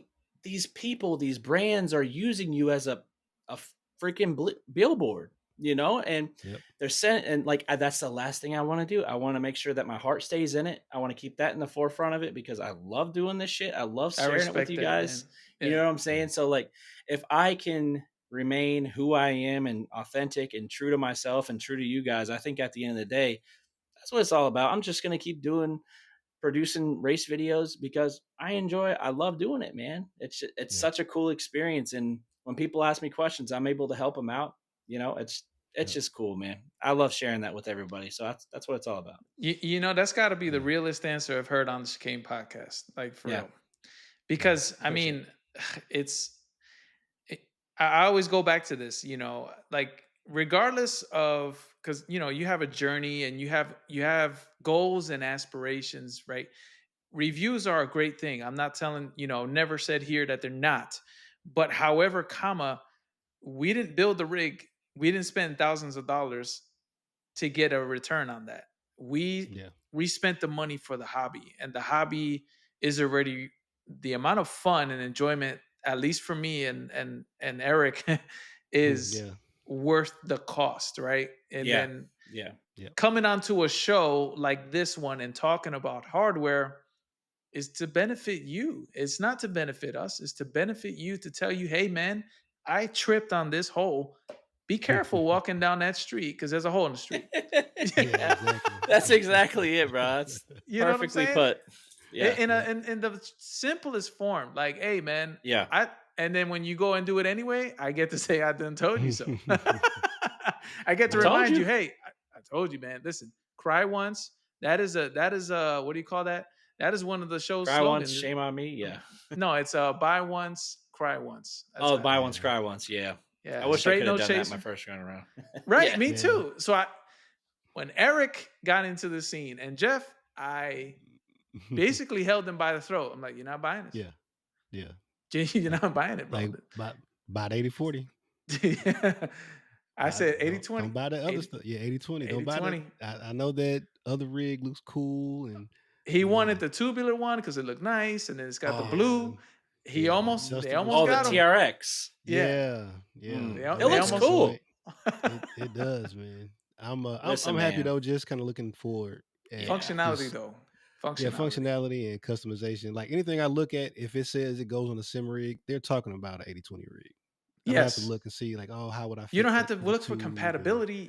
these people, these brands are using you as a freaking billboard, and Yep. they're sent, and like that's the last thing I want to do. I want to make sure that my heart stays in it. I want to keep that in the forefront of it because I love doing this shit. I love I sharing it with respect you that, guys. man. You Yeah. know what I'm saying? Mm, So like if I can remain who I am and authentic and true to myself and true to you guys, I think at the end of the day, that's what it's all about. I'm just gonna keep producing race videos because I love doing it, man. It's yep. such a cool experience, and when people ask me questions, I'm able to help them out. It's Yep. just cool, man. I love sharing that with everybody. So that's what it's all about. That's got to be the Yeah. realest answer I've heard on the Chicane podcast, like for Yeah, real. Yeah. Because I appreciate mean, it's I always go back to this, like regardless of because you have a journey and you have goals and aspirations, right? Reviews are a great thing. I'm not telling, never said here that they're not. But however, we didn't build the rig, we didn't spend thousands of dollars to get a return on that. We Yeah. we spent the money for the hobby, and the hobby is already the amount of fun and enjoyment, at least for me and Eric, is Yeah. worth the cost, right? And Yeah, then yeah, Yep. coming onto a show like this one and talking about hardware is to benefit you. It's not to benefit us. It's to benefit you, to tell you, hey man, I tripped on this hole. Be careful walking down that street because there's a hole in the street. Yeah. yeah. Exactly. That's exactly it, bro. That's You know what I'm perfectly saying? put. Yeah, Yep. In the simplest form, like, hey man, yeah. I and then when you go and do it anyway, I get to say I done told you so. I get I to Yeah. told remind you. you, hey, I told you, man. Listen, cry once. That is a what do you call that? That is one of the show's Cry slogans. once, shame on me. Yeah. No, it's buy once, cry once. That's buy once, cry once. Yeah. Yeah. I wish I could have no done chaser. that my first run around. Right. Me too. So when Eric got into the scene and Jeff, I basically held him by the throat. I'm like, you're not buying this. Yeah. Yeah. You're not buying it, bro. Like about 80-40. I said 80-20. Don't buy the other stuff. Yeah, 80-20. Don't buy it. I know that other rig looks cool, and he wanted the tubular one because it looked nice, and then it's got the blue. They almost got the him. TRX. Yeah. It looks cool. It does, man. I'm happy though. Just kind of looking forward. Functionality though. Functionality and customization. Like anything I look at, if it says it goes on a sim rig, they're talking about an 80-20 rig. I have to look and see, like, how would I fit? You don't have to look for compatibility.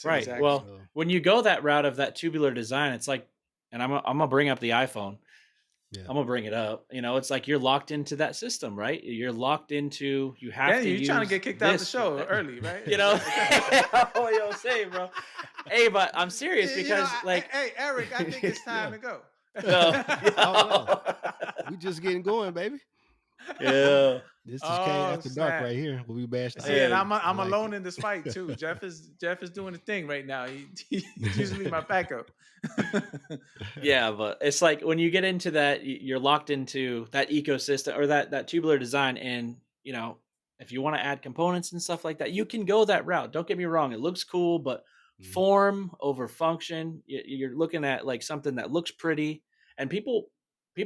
Right. Exactly. Well, when you go that route of that tubular design, it's like, and I'm gonna bring up the iPhone. Yeah. I'm gonna bring it up. It's like you're locked into that system, right? You're locked into. You have to. You're trying to get kicked out of the show early, right? Yo, say, bro. Hey, but I'm serious because, hey, Eric, I think it's time to go. We just getting going, baby. Yeah. This just came after dark right here. We'll be bashed. And I'm alone in this fight too. Jeff is doing a thing right now. He's usually my backup. Yeah, but it's like when you get into that, you're locked into that ecosystem or that tubular design, and if you want to add components and stuff like that, you can go that route. Don't get me wrong; it looks cool, but form over function. You're looking at like something that looks pretty, and people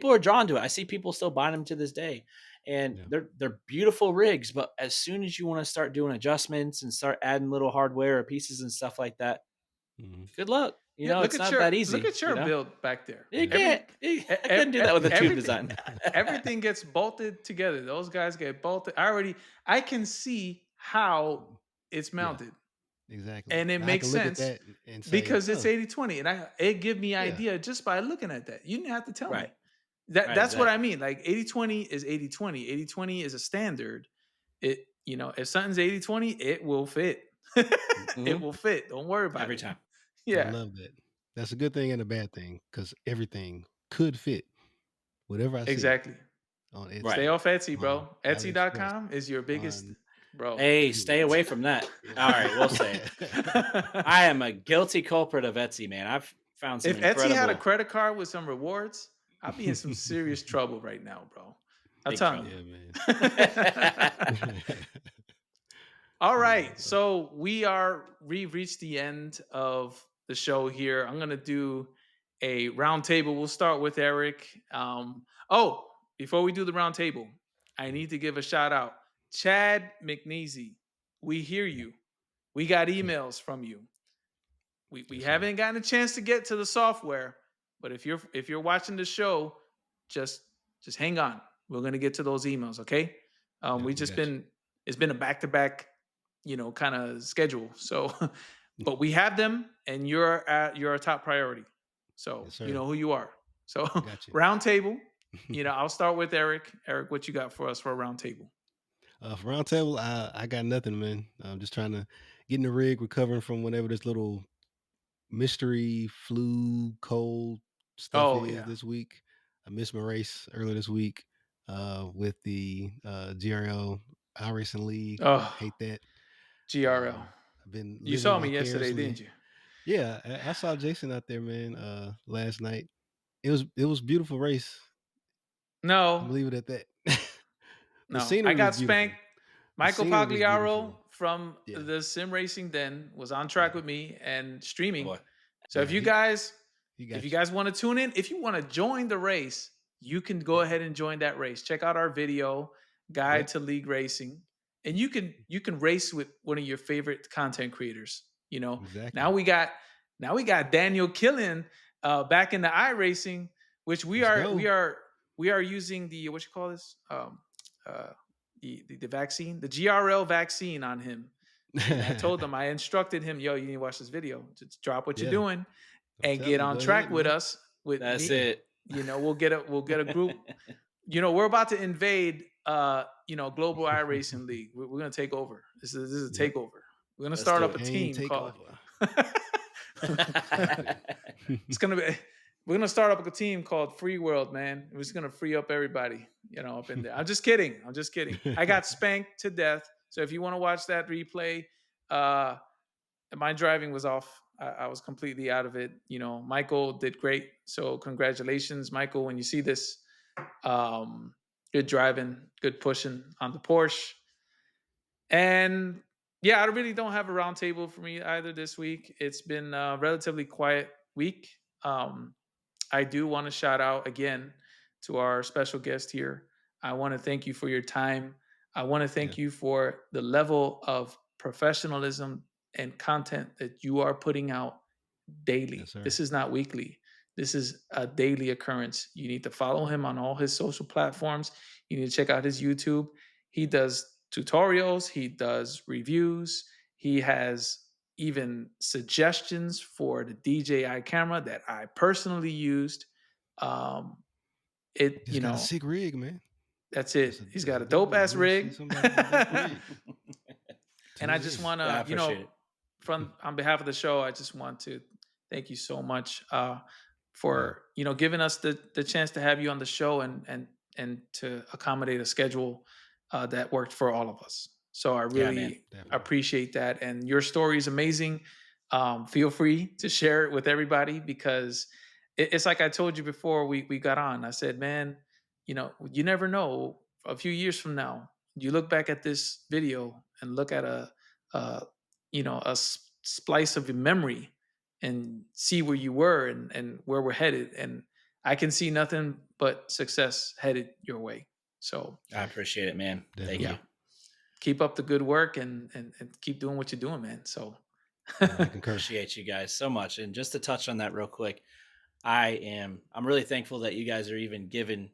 are drawn to it. I see people still buying them to this day. And they're beautiful rigs, but as soon as you want to start doing adjustments and start adding little hardware or pieces and stuff like that, good luck. It's not that easy. Look at your build back there. You can't. I couldn't do that with a tube design. Everything gets bolted together. Those guys get bolted. I can see how it's mounted. Exactly. And it makes sense because it's 80-20. And it gives me idea just by looking at that. You didn't have to tell me. That's what I mean. Like 80-20 is 80-20. 80-20 is a standard. If something's 80-20, it will fit. It will fit. Don't worry about it. Every time. Yeah. I love that. That's a good thing and a bad thing because everything could fit. Whatever I see. Exactly. Stay off Etsy, bro. Etsy.com is your biggest, bro. Hey, stay away from that. All right, we'll say it. I am a guilty culprit of Etsy, man. I've found some incredible... Etsy had a credit card with some rewards, I'd be in some serious trouble right now, bro. I'll tell you. Yeah, man. All right. So we've reached the end of the show here. I'm going to do a round table. We'll start with Eric. Before we do the round table, I need to give a shout out. Chad McNeasy, we hear you. We got emails from you. We haven't gotten a chance to get to the software. But if you're watching the show, just hang on. We're gonna get to those emails, okay? It's been a back-to-back, kind of schedule. So, but we have them, and you're a top priority. So you know who you are. So round table. I'll start with Eric. Eric, what you got for us for a round table? For round table, I got nothing, man. I'm just trying to get in the rig, recovering from whatever this little mystery flu cold stuff this week. I missed my race earlier this week with the GRL iRacing League. I hate that. GRL. I've been. You saw me yesterday, didn't you? Yeah, I saw Jason out there, man. Last night, it was beautiful race. No, I'll leave it at that. No, I got spanked. Michael Pagliaro from the Sim Racing Den was on track with me and streaming. So if you guys want to tune in, if you want to join the race, you can go ahead and join that race. Check out our video, Guide to League Racing, and you can race with one of your favorite content creators. Exactly. Now we got Daniel Kilian back in the iRacing, which we are using the what you call this the vaccine, the GRL vaccine on him. And I told him, I instructed him, yo, you need to watch this video. Just drop what you're doing and get on track with us. That's it. We'll get a group. We're about to invade Global iRacing League. We're gonna take over. This is a takeover. We're gonna start up a team called it's gonna be we're gonna start up a team called Free World, man. We're just gonna free up everybody, up in there. I'm just kidding. I got spanked to death. So if you want to watch that replay, my driving was off. I was completely out of it. Michael did great. So congratulations, Michael. When you see this, good driving, good pushing on the Porsche. And yeah, I really don't have a roundtable for me either this week. It's been a relatively quiet week. I do want to shout out again to our special guest here. I want to thank you for your time. I want to thank you for the level of professionalism and content that you are putting out daily. Yes, this is not weekly. This is a daily occurrence. You need to follow him on all his social platforms. You need to check out his YouTube. He does tutorials. He does reviews. He has even suggestions for the DJI camera that I personally used. He's got a sick rig, man. That's it. He's got a dope ass rig. And I just want to, on behalf of the show, I just want to thank you so much for giving us the chance to have you on the show and to accommodate a schedule that worked for all of us. So I really appreciate that. And your story is amazing. Feel free to share it with everybody, because it's like I told you before we got on. I said, man, you never know. A few years from now, you look back at this video and look at a splice of your memory and see where you were and where we're headed. And I can see nothing but success headed your way. So I appreciate it, man. Thank you. Keep up the good work and keep doing what you're doing, man. So I appreciate you guys so much. And just to touch on that real quick, I'm really thankful that you guys are even giving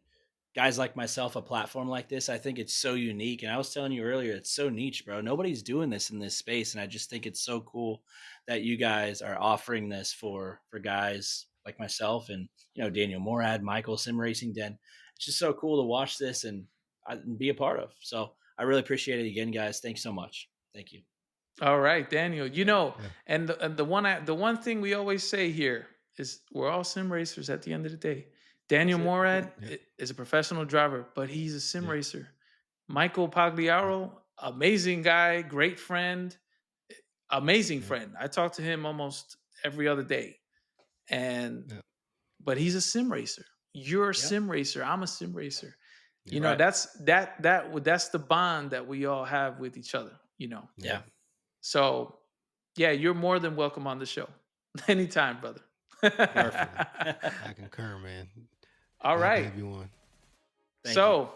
guys like myself a platform like this. I think it's so unique. And I was telling you earlier, it's so niche, bro. Nobody's doing this in this space. And I just think it's so cool that you guys are offering this for guys like myself and, Daniel Morad, Michael, Sim Racing Den. It's just so cool to watch this and be a part of. So I really appreciate it again, guys. Thanks so much. Thank you. All right, Daniel, and the one thing we always say here is we're all sim racers at the end of the day. Daniel Morad is a professional driver, but he's a sim racer. Michael Pagliaro, amazing guy, great friend, amazing friend. I talk to him almost every other day. But he's a sim racer. You're a sim racer. I'm a sim racer. That's the bond that we all have with each other, Yeah. So, you're more than welcome on the show. Anytime, brother. Perfect. I concur, man. All right. Have you on. So,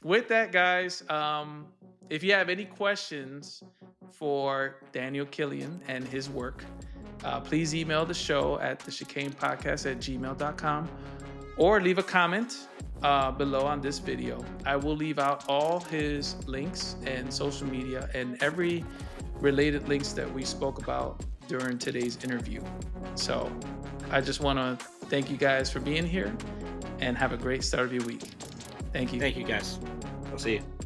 with that, guys, if you have any questions for Daniel Kilian and his work, please email the show at thechicanepodcast@gmail.com or leave a comment below on this video. I will leave out all his links and social media and every related links that we spoke about during today's interview. So I just want to thank you guys for being here and have a great start of your week. Thank you. Thank you, guys. We'll see you.